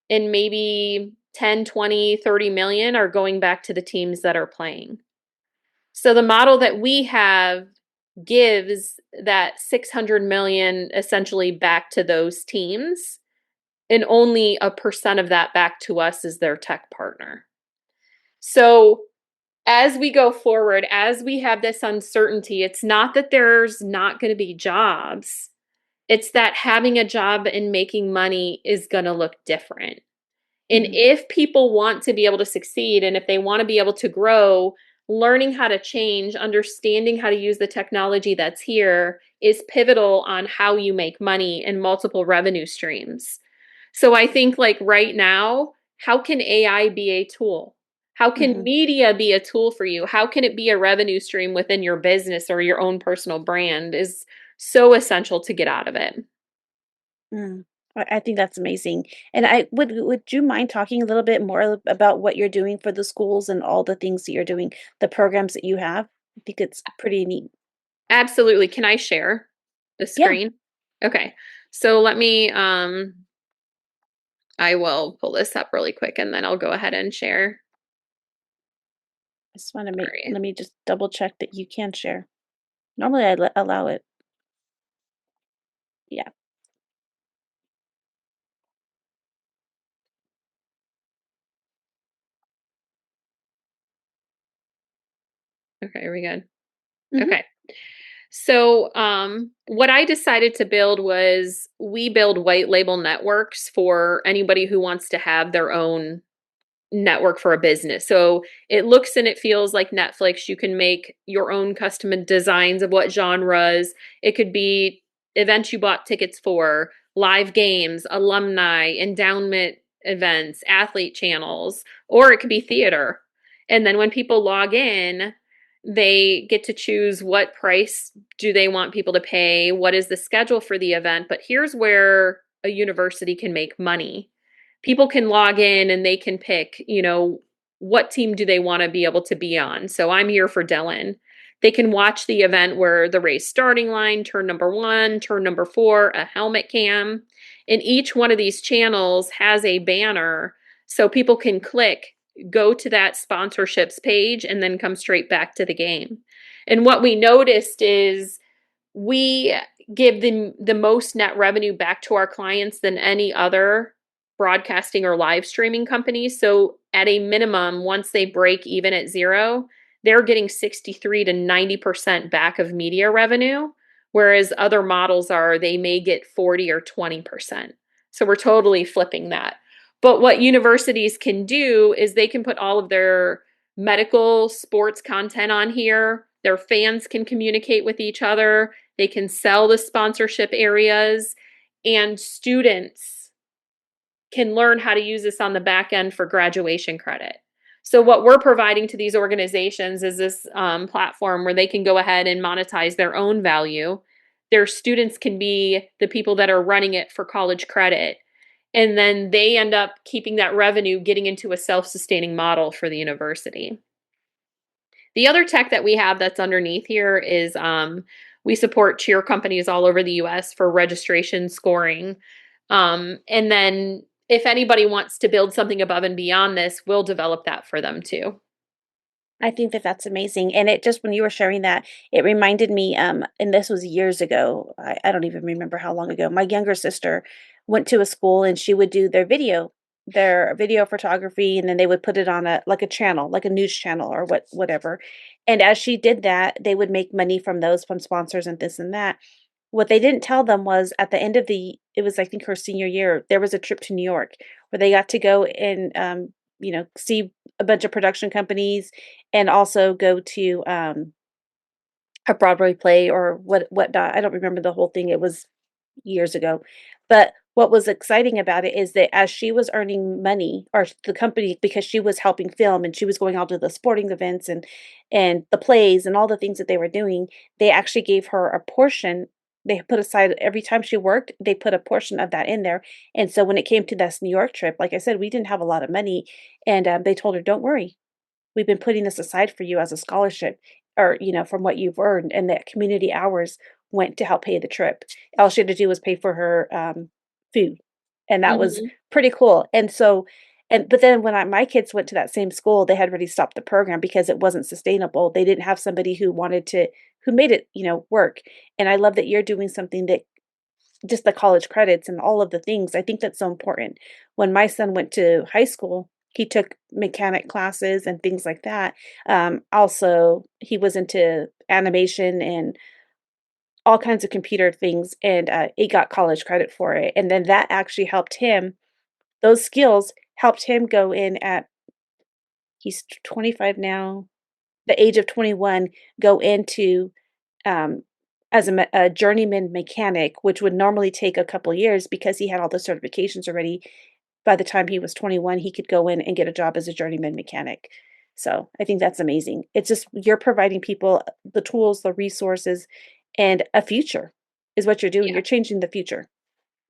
and maybe 10, 20, 30 million are going back to the teams that are playing. So the model that we have gives that 600 million essentially back to those teams, and only a percent of that back to us as their tech partner. So as we go forward, as we have this uncertainty, it's not that there's not going to be jobs. It's that having a job and making money is going to look different. And Mm. if people want to be able to succeed and if they want to be able to grow, learning how to change, understanding how to use the technology that's here is pivotal on how you make money in multiple revenue streams. So I think like right now, how can AI be a tool? How can Mhm. media be a tool for you? How can it be a revenue stream within your business or your own personal brand is so essential to get out of it. Mm. I think that's amazing. And I would you mind talking a little bit more about what you're doing for the schools and all the things that you're doing, the programs that you have? I think it's pretty neat. Absolutely. Can I share the Yeah, screen? Okay. So let me I will pull this up really quick and then I'll go ahead and share. I just want to make Sorry. let me just double check that you can share. Normally allow it. Yeah. Okay, are we good? Mhm. Okay. So, what I decided to build was we build white label networks for anybody who wants to have their own network for a business. So it looks and it feels like Netflix. You can make your own custom designs of what genres. It could be events you bought tickets for, live games, alumni, endowment events, athlete channels, or it could be theater. And then when people log in, they get to choose what price do they want people to pay, what is the schedule for the event. But here's where a university can make money. People can log in and they can pick, what team do they want to be able to be on. So I'm here for Dylan. They can watch the event where the race starting line, turn number 1, turn number 4, a helmet cam. And each one of these channels has a banner so people can click, go to that sponsorships page, and then come straight back to the game. And what we noticed is we give the most net revenue back to our clients than any other broadcasting or live streaming companies. So at a minimum, once they break even at zero, they're getting 63 to 90% back of media revenue, whereas other models are they may get 40 or 20%. So we're totally flipping that. But what universities can do is they can put all of their medical sports content on here. Their fans can communicate with each other. They can sell the sponsorship areas, and students can learn how to use this on the back end for graduation credit. So what we're providing to these organizations is this platform where they can go ahead and monetize their own value. Their students can be the people that are running it for college credit. And then they end up keeping that revenue, getting into a self-sustaining model for the university. The other tech that we have that's underneath here is we support cheer companies all over the US for registration scoring. And then if anybody wants to build something above and beyond this, we'll develop that for them too. I think that that's amazing, and it just when you were sharing that, it reminded me, and this was years ago, I don't even remember how long ago, my younger sister went to a school and she would do their video photography, and then they would put it on a like a channel, like a news channel or whatever, and as she did that, they would make money from those, from sponsors and this and that. What they didn't tell them was at the end of it was, I think, her senior year, there was a trip to New York where they got to go and, see a bunch of production companies and also go to, a Broadway play or whatnot. I don't remember the whole thing. It was years ago. But what was exciting about it is that as she was earning money, or the company, because she was helping film and she was going out to the sporting events and the plays and all the things that they were doing, they actually gave her a portion. They put aside every time she worked, they put a portion of that in there. And so when it came to this New York trip, like I said, we didn't have a lot of money, and they told her, "Don't worry, we've been putting this aside for you as a scholarship, or, from what you've earned," and that community hours went to help pay the trip. All she had to do was pay for her, food, and that was Mhm. pretty cool. And so, but then when my kids went to that same school, they had already stopped the program because it wasn't sustainable. They didn't have somebody who made it, work. And I love that you're doing something that just the college credits and all of the things. I think that's so important. When my son went to high school, he took mechanic classes and things like that. Also, he was into animation and all kinds of computer things, and he got college credit for it. And then that actually helped him. Those skills helped him go in at, he's 25 now, the age of 21, go into um, as a journeyman mechanic, which would normally take a couple years because he had all the certifications already. By the time he was 21, he could go in and get a job as a journeyman mechanic. So I think that's amazing. It's just you're providing people the tools, the resources, and a future is what you're doing. Yeah. You're changing the future.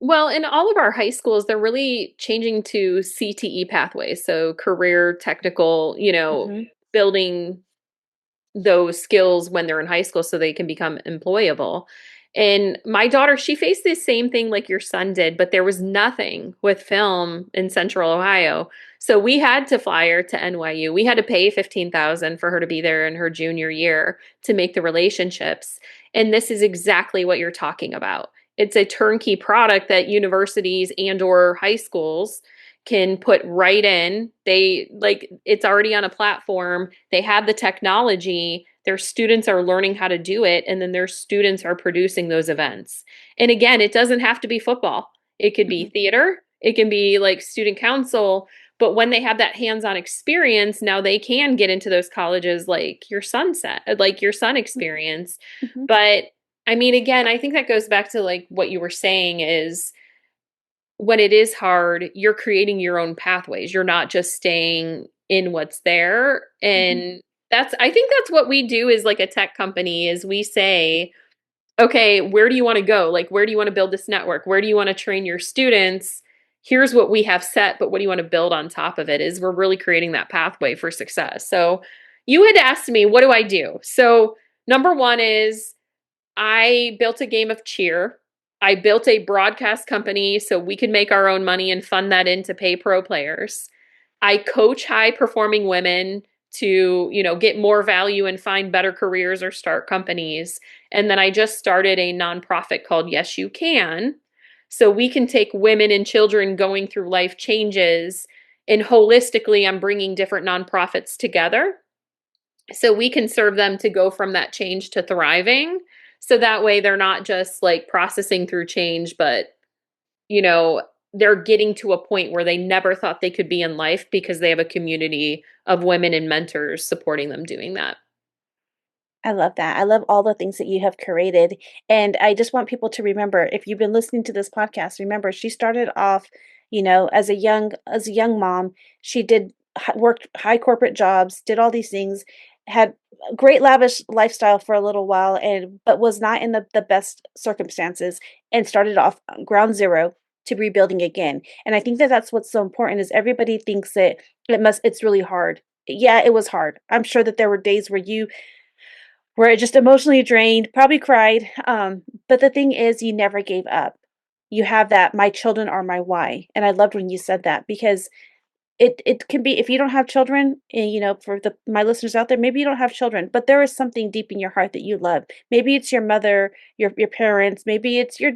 Well, in all of our high schools, they're really changing to CTE pathways, so career technical, Hmm. building those skills when they're in high school so they can become employable. And my daughter, she faced the same thing like your son did, but there was nothing with film in Central Ohio. So we had to fly her to NYU. We had to pay 15,000 for her to be there in her junior year to make the relationships. And this is exactly what you're talking about. It's a turnkey product that universities and or high schools can put right in. They like it's already on a platform. They have the technology. Their students are learning how to do it, and then their students are producing those events. And again, it doesn't have to be football. It could be Hmm. theater. It can be like student council. But when they have that hands-on experience, now they can get into those colleges like your son experience. Hmm. But I mean, again, I think that goes back to like what you were saying is when it is hard, you're creating your own pathways. You're not just staying in what's there. Hmm. And I think that's what we do as like a tech company is we say, okay, where do you want to go? Like, where do you want to build this network? Where do you want to train your students? Here's what we have set, but what do you want to build on top of it? Is we're really creating that pathway for success. So you had asked me, what do I do? So number one is I built a game of cheer. I built a broadcast company so we could make our own money and fund that in to pay pro players. I coach high performing women to, get more value and find better careers or start companies. And then I just started a nonprofit called Yes You Can. So we can take women and children going through life changes and holistically I'm bringing different nonprofits together so we can serve them to go from that change to thriving. So that way they're not just like processing through change, but, you know, they're getting to a point where they never thought they could be in life because they have a community of women and mentors supporting them doing that. I love that. I love all the things that you have created. And I just want people to remember, if you've been listening to this podcast, remember she started off, as a young mom, she worked high corporate jobs, did all these things, had a great lavish lifestyle for a little while, and but was not in the best circumstances, and started off ground zero to rebuilding again. And I think that that's what's so important is everybody thinks that it's really hard. Yeah, it was hard. I'm sure that there were days where you were just emotionally drained, probably cried. But the thing is, you never gave up. You have that, my children are my why. And I loved when you said that because it can be if you don't have children, and for my listeners out there, maybe you don't have children, but there is something deep in your heart that you love. Maybe it's your mother, your parents, maybe it's your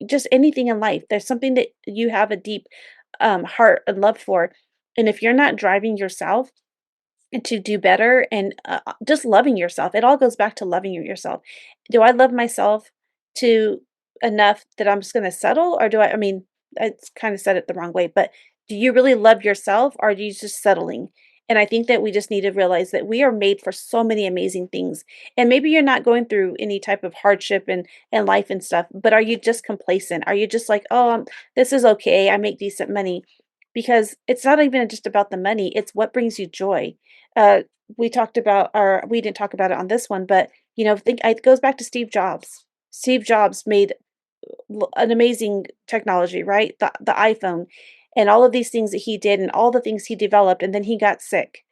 just anything in life. There's something that you have a deep heart and love for. And if you're not driving yourself and to do better and, just loving yourself. It all goes back to loving yourself. Do I love myself to enough that I'm just gonna settle, or I mean, I kinda said it the wrong way, but do you really love yourself, or are you just settling? And I think that we just need to realize that we are made for so many amazing things. And maybe you're not going through any type of hardship and life and stuff, but are you just complacent? Are you just like, oh, this is okay. I make decent money? Because it's not even just about the money, it's what brings you joy. Uh, we talked about, or we didn't talk about it on this one, but think it goes back to Steve Jobs. Steve Jobs made an amazing technology, right? The iPhone and all of these things that he did and all the things he developed, and then he got sick.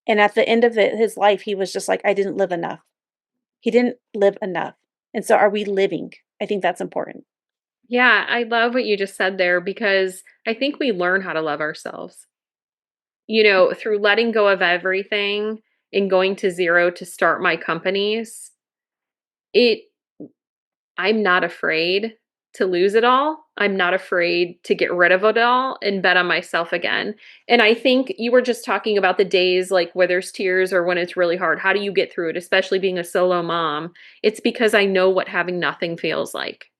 And at the end of his life, he was just like, I didn't live enough. He didn't live enough. And so are we living? I think that's important. Yeah, I love what you just said there because I think we learn how to love ourselves. Through letting go of everything and going to zero to start my companies, it I'm not afraid to lose it all. I'm not afraid to get rid of it all and bet on myself again. And I think you were just talking about the days like where there's tears or when it's really hard. How do you get through it, especially being a solo mom? It's because I know what having nothing feels like.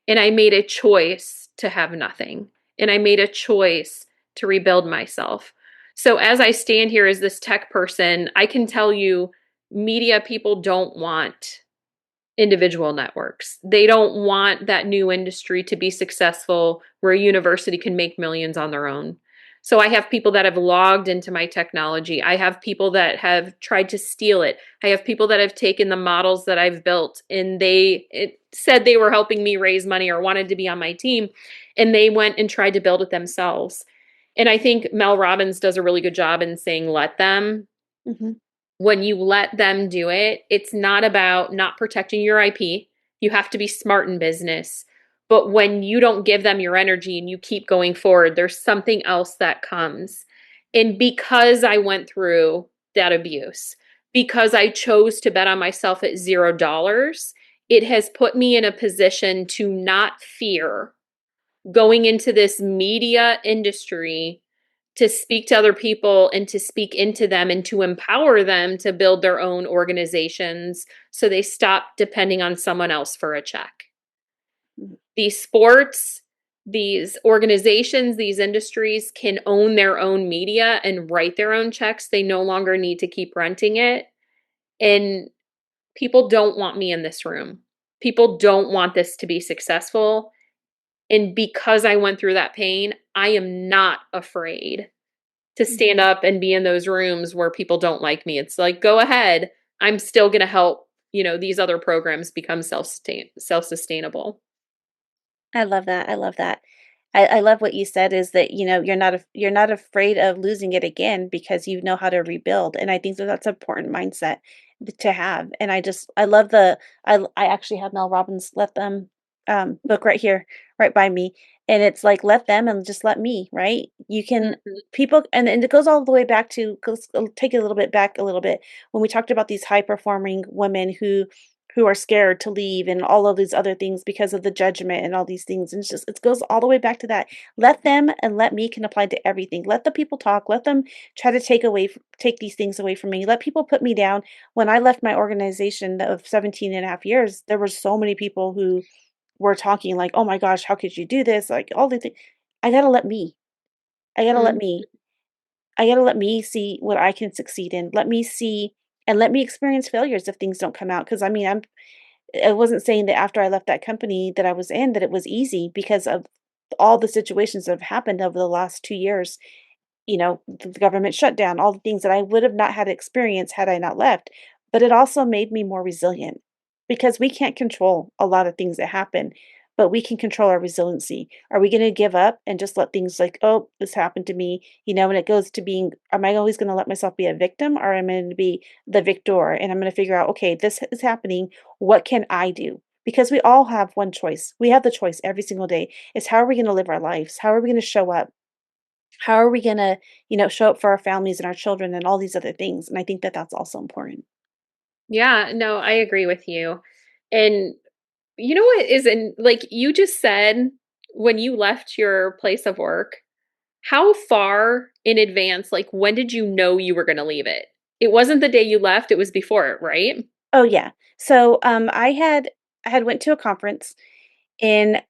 And I made a choice to have nothing. And I made a choice to rebuild myself. So as I stand here as this tech person, I can tell you media people don't want individual networks. They don't want that new industry to be successful where a university can make millions on their own. So I have people that have logged into my technology. I have people that have tried to steal it. I have people that have taken the models that I've built and it said they were helping me raise money or wanted to be on my team, and they went and tried to build it themselves. And I think Mel Robbins does a really good job in saying, let them. Hmm. When you let them do it, it's not about not protecting your IP. You have to be smart in business. But when you don't give them your energy and you keep going forward, there's something else that comes. And because I went through that abuse, because I chose to bet on myself at $0, it has put me in a position to not fear going into this media industry to speak to other people and to speak into them and to empower them to build their own organizations so they stop depending on someone else for a check. These sports, these organizations, these industries can own their own media and write their own checks. They no longer need to keep renting it. And people don't want me in this room. People don't want this to be successful. And because I went through that pain, I am not afraid to stand Hmm. up and be in those rooms where people don't like me. It's like, go ahead. I'm still going to help, these other programs become self-sustainable. I love that. I love that. I love what you said is that, you're not afraid of losing it again because you know how to rebuild. And I think that that's an important mindset to have. And I love I actually have Mel Robbins Let Them book right here, right by me. And it's like, let them and just let me, right? You can Mhm. people and it goes all the way back to goes take it a little bit back a little bit when we talked about these high performing women who are scared to leave and all of these other things because of the judgment and all these things. And it goes all the way back to that. Let them and let me can apply to everything. Let the people talk. Let them try to take these things away from me. Let people put me down. When I left my organization of 17 and a half years, there were so many people who were talking like, oh my gosh, how could you do this? Like all the things. I gotta let me. I gotta let Mhm. me. I gotta let me see what I can succeed in. Let me see and let me experience failures if things don't come out. Because I wasn't saying that after I left that company that I was in that it was easy because of all the situations that have happened over the last 2 years, the government shutdown, all the things that I would have not had experience had I not left. But it also made me more resilient because we can't control a lot of things that happen, but we can control our resiliency. Are we going to give up and just let things like, oh, this happened to me, and it goes to being, am I always going to let myself be a victim or am I going to be the victor? And I'm going to figure out, okay, this is happening. What can I do? Because we all have one choice. We have the choice every single day. It's how are we going to live our lives? How are we going to show up? How are we gonna, show up for our families and our children and all these other things? And I think that that's also important. Yeah, no, I agree with you. And you know what is in like you just said when you left your place of work, how far in advance, like when did you know you were going to leave it? It wasn't the day you left, it was before it, right? Oh, yeah. So, I had went to a conference in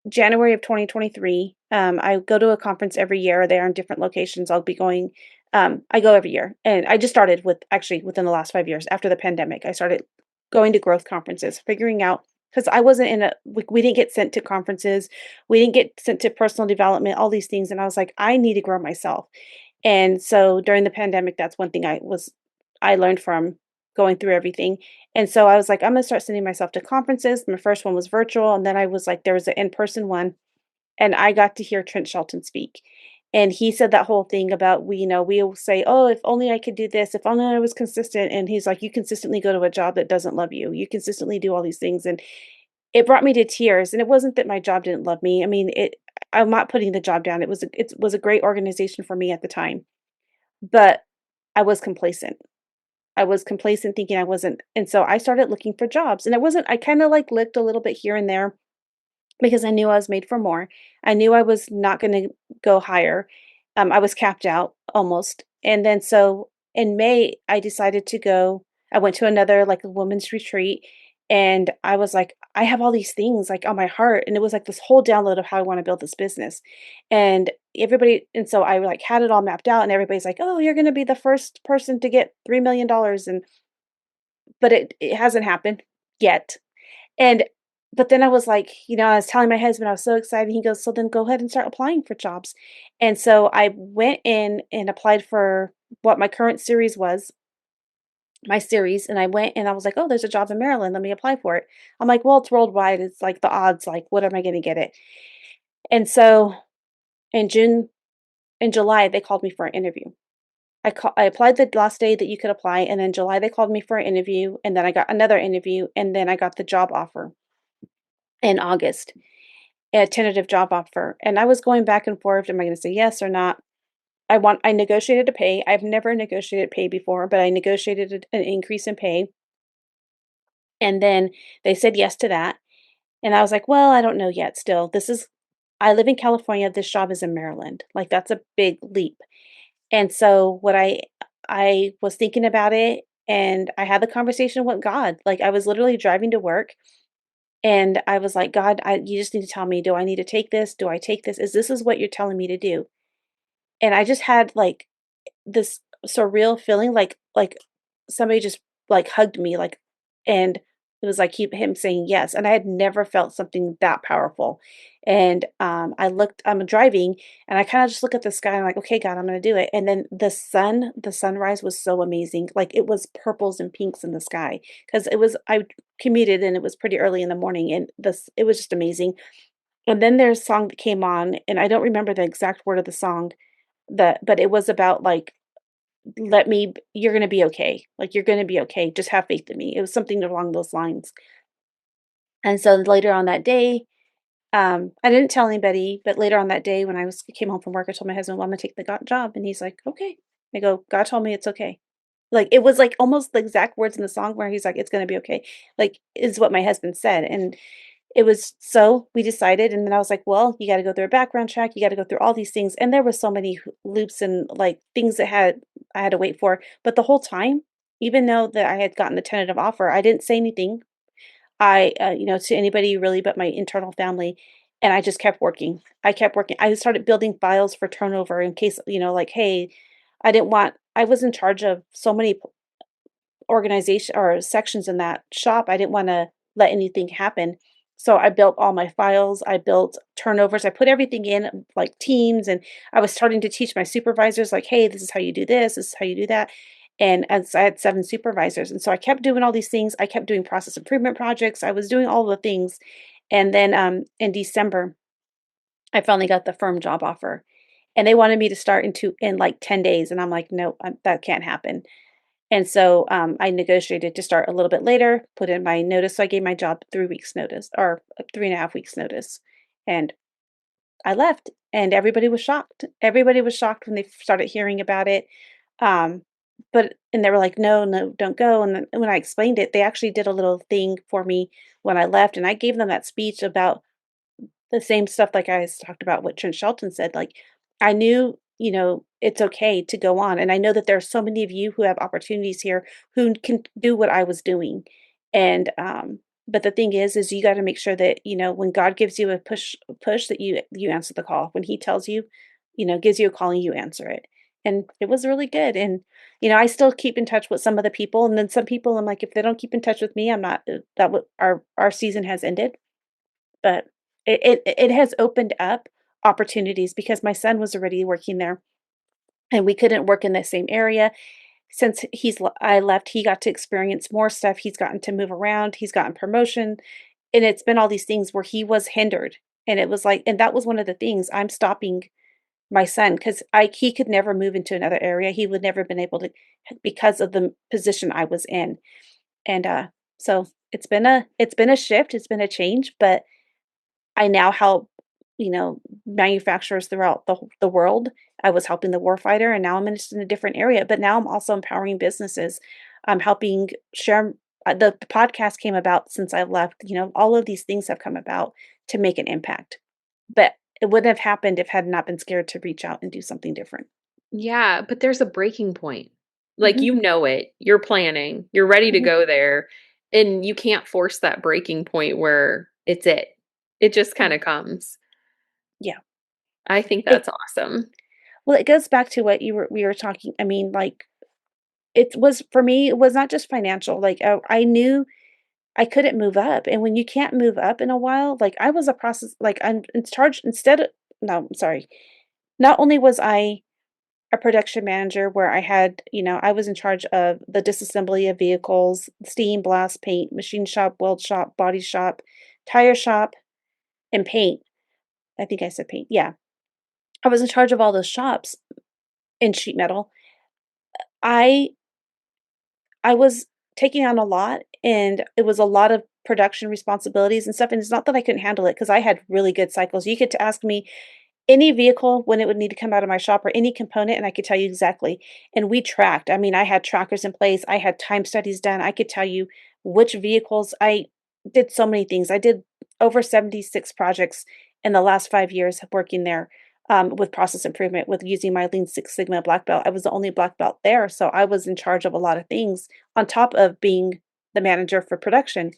January of 2023. I go to a conference every year. They are in different locations. I'll be going I go every year, and I just started with actually within the last 5 years after the pandemic. I started going to growth conferences, figuring out because I wasn't in a we didn't get sent to conferences, we didn't get sent to personal development, all these things, and I was like, I need to grow myself. And so during the pandemic, that's one thing I learned from going through everything. And so I was like, I'm gonna start sending myself to conferences. My first one was virtual, and then I was like, there was an in-person one, and I got to hear Trent Shelton speak. And he said that whole thing about we will say, "Oh, if only I could do this, if only I was consistent." And he's like, "You consistently go to a job that doesn't love you. You consistently do all these things." And it brought me to tears. And it wasn't that my job didn't love me. I mean, I'm not putting the job down. It was a great organization for me at the time. But I was complacent. I was complacent thinking I wasn't. And so I started looking for jobs. And I kind of like looked a little bit here and there because I knew I was made for more. I knew I was not gonna go higher. I was capped out almost. And then so in May, I went to another like a women's retreat, and I was like, I have all these things like on my heart. And it was like this whole download of how I want to build this business. And so I like had it all mapped out, and everybody's like, oh, you're gonna be the first person to get $3 million. And but it hasn't happened yet. And but then I was like, I was telling my husband I was so excited. He goes, "So then go ahead and start applying for jobs." And so I went in and applied for what my current series was, my series, and I went and I was like, "Oh, there's a job in Maryland. Let me apply for it." I'm like, "Well, it's worldwide. It's like the odds, like, what am I going to get it?" And so in June, in July, they called me for an interview. I applied the last day that you could apply, and in July they called me for an interview, and then I got another interview, and then I got the job offer in August. A tentative job offer, and I was going back and forth, am I gonna say yes or not? I negotiated a pay. I've never negotiated pay before, but I negotiated an increase in pay, and then they said yes to that, and I was like, "Well, I don't know yet still. I live in California, this job is in Maryland." Like, that's a big leap. And so I was thinking about it, and I had the conversation with God. Like, I was literally driving to work, and I was like, "God, you just need to tell me, do I need to take this? Do I take this? Is what you're telling me to do?" And I just had, like, this surreal feeling, like somebody just, like, hugged me, like, and it was like him saying yes, and I had never felt something that powerful. And, I'm driving, and I kinda just look at the sky, and I'm like, "Okay, God, I'm gonna do it." And then the sunrise was so amazing, like, it was purples and pinks in the sky, 'cause I commuted, and it was pretty early in the morning, and it was just amazing. And then there's a song that came on, and I don't remember the exact word of the song, but it was about, like, "You're gonna be okay. Like, you're gonna be okay. Just have faith in me." It was something along those lines. And so later on that day, I didn't tell anybody, but later on that day when came home from work, I told my husband, "Well, I'm gonna take the job," and he's like, "Okay." I go, "God told me it's okay." Like, it was, like, almost the exact words in the song where he's like, "It's gonna be okay," like, is what my husband said. And we decided, and then I was like, "Well, you gotta go through a background check, you gotta go through all these things," and there were so many loops and, like, things I had to wait for. But the whole time, even though that I had gotten the tentative offer, I didn't say anything. To anybody really but my internal family, and I just kept working. I kept working. I started building files for turnover in case, like, hey, I was in charge of so many organization or sections in that shop. I didn't wanna let anything happen. So I built all my files, I built turnovers, I put everything in, like, teams, and I was starting to teach my supervisors, like, "Hey, this is how you do this is how you do that." And as I had 7 supervisors, and so I kept doing all these things, I kept doing process improvement projects, I was doing all the things. And then, in December, I finally got the firm job offer, and they wanted me to start in, like, 10 days, and I'm like, "No, that can't happen." And so, I negotiated to start a little bit later, put in my notice, so I gave my job 3 weeks notice or 3.5 weeks notice, and I left, and everybody was shocked. Everybody was shocked when they started hearing about it, um, and they were like, "No, no, don't go," and then when I explained it, they actually did a little thing for me when I left, and I gave them that speech about the same stuff like I talked about what Trent Shelton said. Like, I knew, it's okay to go on, and I know that there are so many of you who have opportunities here who can do what I was doing. And, but the thing is you gotta make sure that, when God gives you a push that you answer the call. When he tells you, gives you a call and you answer it. and it was really good, and, I still keep in touch with some of the people, and then some people, I'm like, if they don't keep in touch with me, I'm not, that would our season has ended, but it has opened up opportunities because my son was already working there, and we couldn't work in the same area. Since I left, he got to experience more stuff, he's gotten to move around, he's gotten promotion, and it's been all these things where he was hindered, and it was like, and that was one of the things, I'm stopping my son, 'cause he could never move into another area, he would never been able to because of the position I was in, and, so it's been a shift, it's been a change, but I now help, manufacturers throughout the world. I was helping the warfighter, and now I'm just in a different area, but now I'm also empowering businesses. I'm helping share the podcast came about since I left, all of these things have come about to make an impact. But it wouldn't have happened if I had not been scared to reach out and do something different. Yeah, but there's a breaking point. Like, Mhm, you know it, you're planning, you're ready to mhm, go there, and you can't force that breaking point where it's it. It just mhm. kinda comes. Yeah. I think It that's awesome. well, it goes back to what we were talking, I mean, like, it was for me, it was not just financial, like, I knew I couldn't move up, and when you can't move up in a while, like, I was a process, like, I'm in charge instead of, no, I'm sorry. Not only was I a production manager where I was in charge of the disassembly of vehicles, steam, blast, paint, machine shop, weld shop, body shop, tire shop, and paint. I think I said paint, yeah. I was in charge of all those shops in sheet metal. I I was taking on a lot, and it was a lot of production responsibilities and stuff, and it's not that I couldn't handle it because I had really good cycles. You could ask me any vehicle when it would need to come out of my shop or any component, and I could tell you exactly. And we tracked. I mean, I had trackers in place. I had time studies done. I could tell you which vehicles. I did so many things. I did over 76 projects in the last 5 years of working there, with process improvement, with using my Lean Six Sigma black belt. I was the only black belt there, so I was in charge of a lot of things on top of being the manager for production.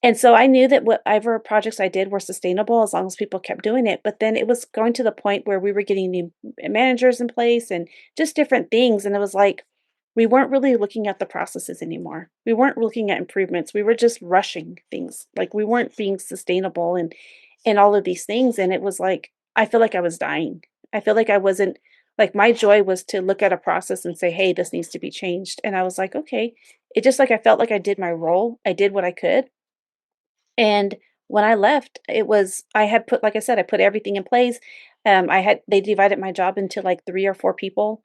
And so I knew that whatever projects I did were sustainable as long as people kept doing it, but then it was going to the point where we were getting new managers in place and just different things, and it was like, we weren't really looking at the processes anymore. We weren't looking at improvements, we were just rushing things, like, we weren't being sustainable and all of these things, and it was like, I feel like I was dying. I feel like I wasn't, like, my joy was to look at a process and say, "Hey, this needs to be changed," and I was like, "Okay." It just, like, I felt like I did my role, I did what I could, and when I left, it was I had put, like I said, I put everything in place. They divided my job into like 3 or 4 people,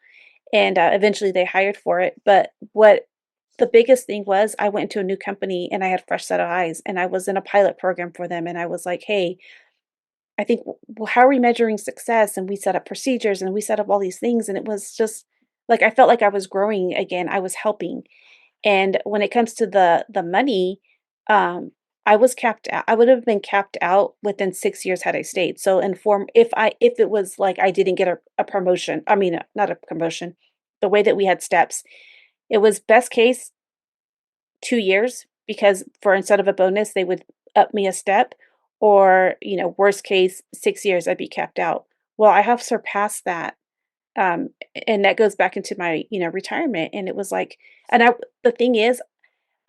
and, eventually they hired for it, but what the biggest thing was, I went to a new company and I had a fresh set of eyes, and I was in a pilot program for them, and I was like, "Hey, I think, well, how are we measuring success?" And we set up procedures, and we set up all these things, and it was just like, I felt like I was growing again, I was helping. And when it comes to the money, I was capped out. I would have been capped out within 6 years had I stayed. So inform if it was like I didn't get a promotion, I mean, not a promotion, the way that we had steps, it was best case 2 years because for instead of a bonus, they would up me a step, or, worst case, 6 years, I'd be capped out. Well, I have surpassed that, um, and that goes back into my, retirement, and it was like, and the thing is,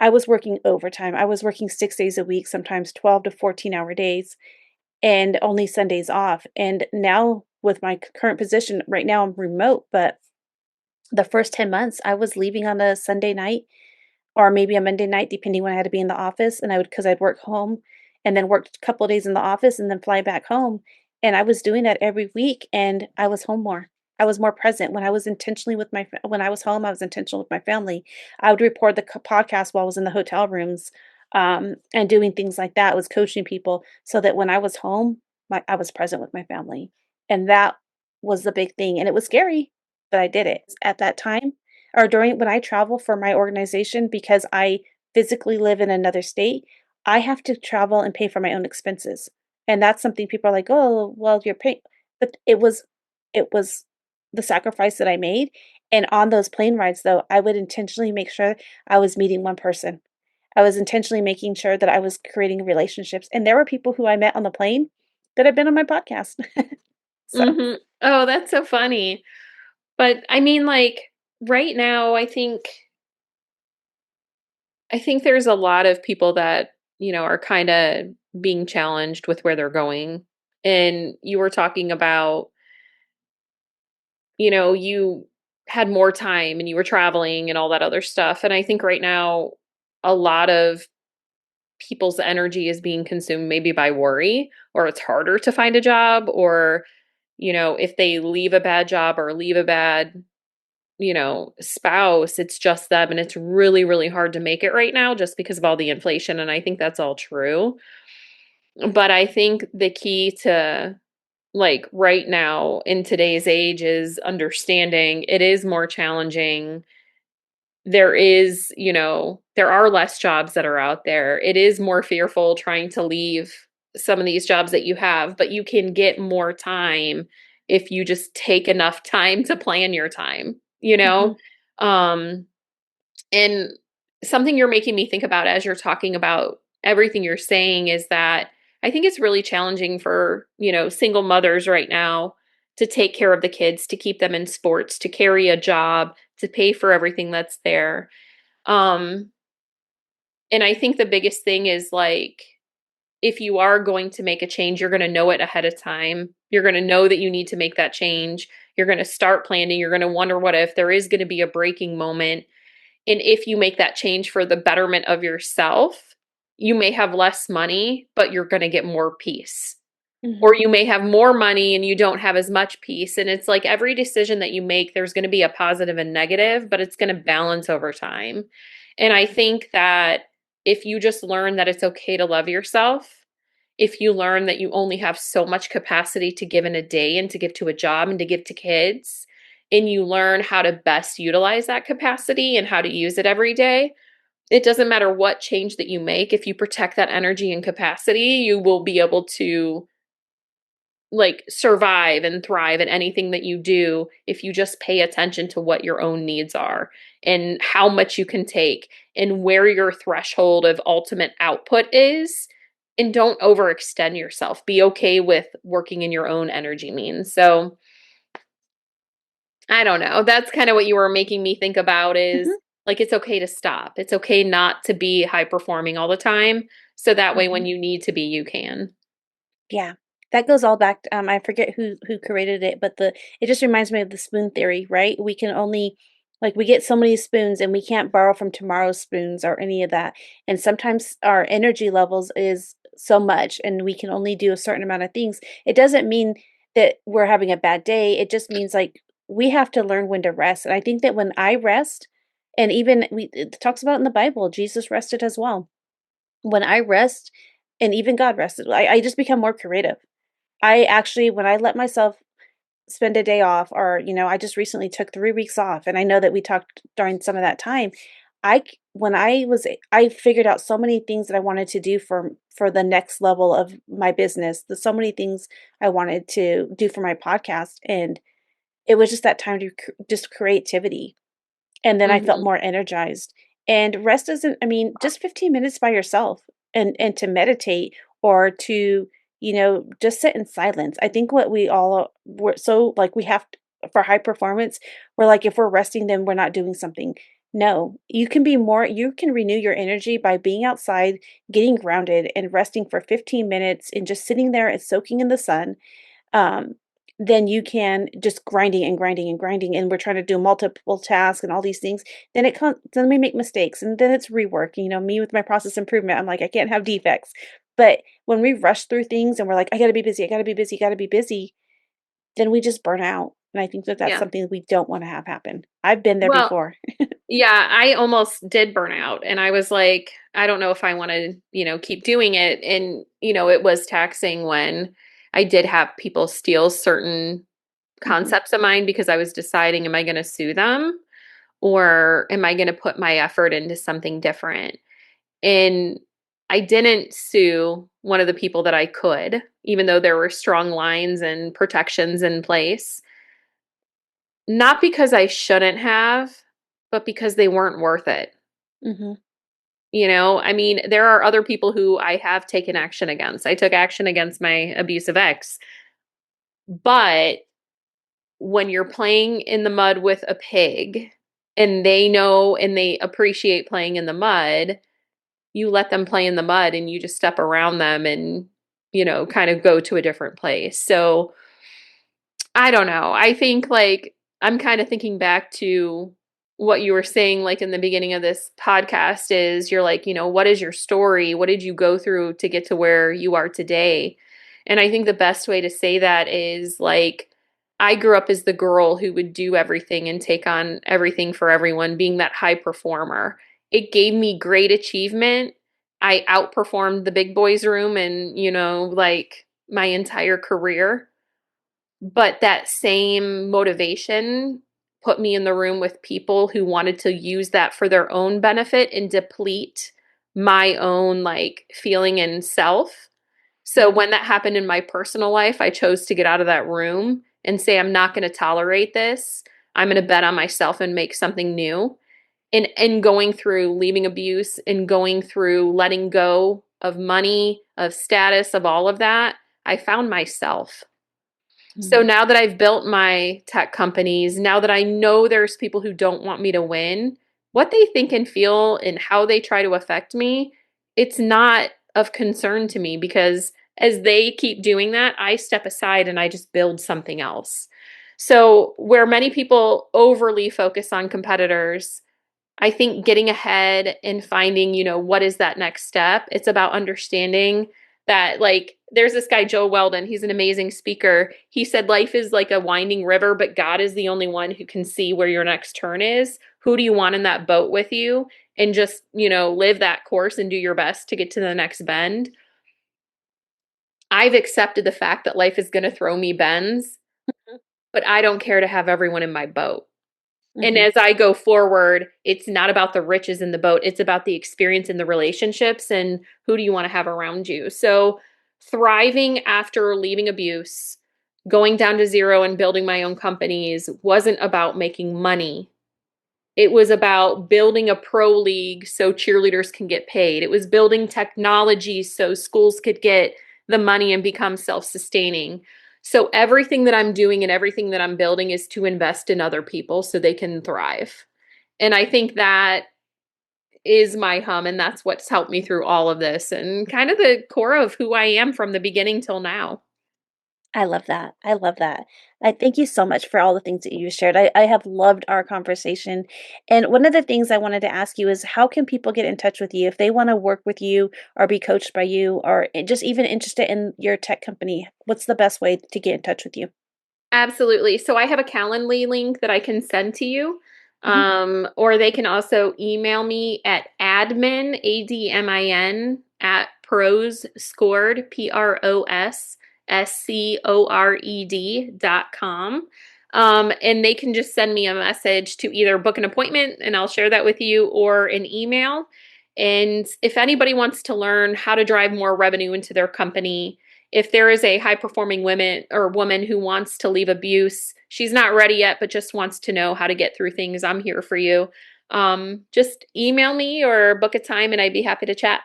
I was working overtime. I was working 6 days a week, sometimes 12 to 14-hour days, and only Sundays off. And now with my current position, right now I'm remote, but the first 10 months, I was leaving on a Sunday night or maybe a Monday night, depending when I had to be in the office, and because I'd work home and then worked a couple of days in the office and then fly back home, and I was doing that every week, and I was home more. I was more present when I was intentionally with when I was home, I was intentional with my family. I would record the podcast while I was in the hotel rooms, and doing things like that. I was coaching people so that when I was home, I was present with my family, and that was the big thing, and it was scary, but I did it at that time or during when I travel for my organization, because I physically live in another state, I have to travel and pay for my own expenses. And that's something people are like, "Oh, well, you're paying," but it was the sacrifice that I made. And on those plane rides, though, I would intentionally make sure I was meeting one person. I was intentionally making sure that I was creating relationships. And there were people who I met on the plane that have been on my podcast. So, Mhm. Oh, that's so funny. But I mean, like, right now, I think there's a lot of people that, are kind of being challenged with where they're going. And you were talking about, you had more time and you were traveling and all that other stuff. And I think right now, a lot of people's energy is being consumed maybe by worry, or it's harder to find a job, or, if they leave a bad job or leave a bad, spouse, it's just them. And it's really, really hard to make it right now just because of all the inflation. And I think that's all true. But I think the key to, like, right now in today's age is understanding it is more challenging. There are less jobs that are out there. It is more fearful trying to leave some of these jobs that you have, but you can get more time if you just take enough time to plan your time, you know? Mhm. Um, and something you're making me think about as you're talking about everything you're saying is that I think it's really challenging for, single mothers right now to take care of the kids, to keep them in sports, to carry a job, to pay for everything that's there. Um, and I think the biggest thing is, like, if you are going to make a change, you're going to know it ahead of time. You're going to know that you need to make that change. You're going to start planning. You're going to wonder what if there is going to be a breaking moment. And if you make that change for the betterment of yourself, you may have less money, but you're going to get more peace. Or Mhm. you may have more money and you don't have as much peace. And it's like every decision that you make, there's going to be a positive and negative, but it's going to balance over time. And I think that if you just learn that it's okay to love yourself, if you learn that you only have so much capacity to give in a day and to give to a job and to give to kids, and you learn how to best utilize that capacity and how to use it every day, it doesn't matter what change that you make. If you protect that energy and capacity, you will be able to, like, survive and thrive in anything that you do if you just pay attention to what your own needs are and how much you can take and where your threshold of ultimate output is, and don't overextend yourself. Be okay with working in your own energy means. So, I don't know. That's kind of what you were making me think about is, Mhm. like, it's okay to stop. It's okay not to be high performing all the time. So that way when Mhm. you need to be, you can. Yeah. That goes all back to, I forget who created it, but it just reminds me of the spoon theory, right? We can only like we get so many spoons and we can't borrow from tomorrow's spoons or any of that. And sometimes our energy levels is so much and we can only do a certain amount of things. It doesn't mean that we're having a bad day. It just means like we have to learn when to rest. And I think that when I rest, and even it talks about in the Bible, Jesus rested as well. When I rest, and even God rested, I just become more creative. I actually when I let myself spend a day off or, I just recently took 3 weeks off, and I know that we talked during some of that time. When I figured out so many things that I wanted to do for the next level of my business. There's so many things I wanted to do for my podcast, and it was just that time to just creativity. And then I felt Mhm. more energized. And rest isn't I mean, just 15 minutes by yourself and to meditate or to, just sit in silence. I think what we all we're so like we have to, for high performance, we're like if we're resting then we're not doing something. No, you can renew your energy by being outside, getting grounded and resting for 15 minutes and just sitting there and soaking in the sun. um, then you can just grinding and grinding and grinding, and we're trying to do multiple tasks and all these things. Then we make mistakes, and then it's rework. Me with my process improvement, I'm like, I can't have defects. But when we rush through things and we're like, I gotta be busy, I gotta be busy, gotta be busy, then we just burn out. And I think that that's Yeah. something we don't want to have happen. I've been there Well, before. yeah, I almost did burn out and I was like, I don't know if I want to, keep doing it. And, it was taxing when I did have people steal certain Hmm. concepts of mine because I was deciding, am I going to sue them or am I going to put my effort into something different? And I didn't sue one of the people that I could, even though there were strong lines and protections in place. Not because I shouldn't have, but because they weren't worth it. Hmm. I mean, there are other people who I have taken action against. I took action against my abusive ex, but when you're playing in the mud with a pig and they know and they appreciate playing in the mud, you let them play in the mud and you just step around them and, kind of go to a different place. So I don't know. I think like I'm kind of thinking back to what you were saying, like in the beginning of this podcast, is you're like, what is your story? What did you go through to get to where you are today? And I think the best way to say that is like, I grew up as the girl who would do everything and take on everything for everyone, being that high performer. It gave me great achievement. I outperformed the big boys room and, like my entire career. But that same motivation put me in the room with people who wanted to use that for their own benefit and deplete my own like feeling and self. So when that happened in my personal life, I chose to get out of that room and say, I'm not going to tolerate this. I'm going to bet on myself and make something new. And going through leaving abuse and going through letting go of money, of status, of all of that, I found myself. So now that I've built my tech companies, now that I know there's people who don't want me to win, what they think and feel and how they try to affect me, it's not of concern to me because as they keep doing that, I step aside and I just build something else. So where many people overly focus on competitors, I think getting ahead and finding, what is that next step? It's about understanding that, like, there's this guy, Joe Weldon. He's an amazing speaker. He said, life is like a winding river, but God is the only one who can see where your next turn is. Who do you want in that boat with you? And just, live that course and do your best to get to the next bend. I've accepted the fact that life is going to throw me bends, but I don't care to have everyone in my boat. And as I go forward, it's not about the riches in the boat. It's about the experience in the relationships and who do you want to have around you. So thriving after leaving abuse, going down to zero and building my own companies wasn't about making money. It was about building a pro league so cheerleaders can get paid. It was building technology so schools could get the money and become self-sustaining. So everything that I'm doing and everything that I'm building is to invest in other people so they can thrive. And I think that is my hum, and that's what's helped me through all of this and kind of the core of who I am from the beginning till now. I love that. I love that. I thank you so much for all the things that you shared. I have loved our conversation. And one of the things I wanted to ask you is how can people get in touch with you if they want to work with you or be coached by you or just even interested in your tech company? What's the best way to get in touch with you? Absolutely. So I have a Calendly link that I can send to you. Mhm. Or they can also email me at admin, ADMIN, at proscored, PROSSCORED.com. And they can just send me a message to either book an appointment and I'll share that with you or an email. And if anybody wants to learn how to drive more revenue into their company, if there is a high performing woman who wants to leave abuse, she's not ready yet, but just wants to know how to get through things, I'm here for you. Just email me or book a time and I'd be happy to chat.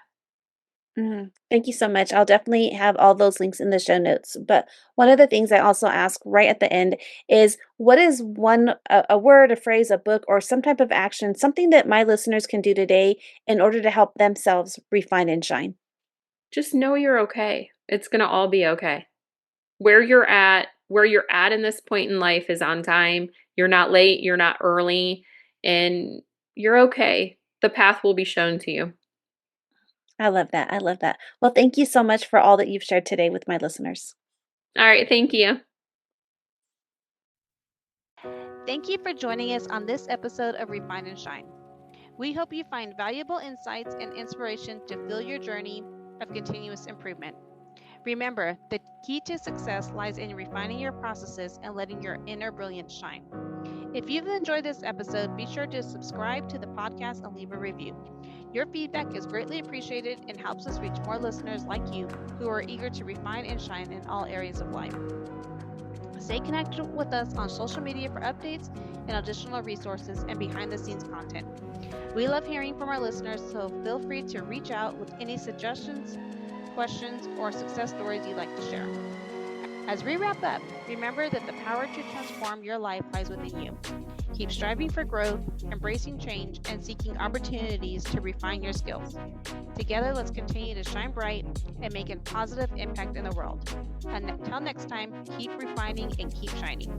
Thank you so much. I'll definitely have all those links in the show notes. But one of the things I also ask right at the end is what is a word, a phrase, a book, or some type of action, something that my listeners can do today in order to help themselves refine and shine? Just know you're okay. It's going to all be okay. Where you're at in this point in life is on time. You're not late, you're not early, and you're okay. The path will be shown to you. I love that. I love that. Well, thank you so much for all that you've shared today with my listeners. All right, thank you. Thank you for joining us on this episode of Refine and Shine. We hope you find valuable insights and inspiration to fuel your journey of continuous improvement. Remember, the key to success lies in refining your processes and letting your inner brilliance shine. If you've enjoyed this episode, be sure to subscribe to the podcast and leave a review. Your feedback is greatly appreciated and helps us reach more listeners like you who are eager to refine and shine in all areas of life. Stay connected with us on social media for updates and additional resources and behind-the-scenes content. We love hearing from our listeners, so feel free to reach out with any suggestions, questions, or success stories you'd like to share. As we wrap up, remember that the power to transform your life lies within you. Keep striving for growth, embracing change, and seeking opportunities to refine your skills. Together, let's continue to shine bright and make a positive impact in the world. Until next time, keep refining and keep shining.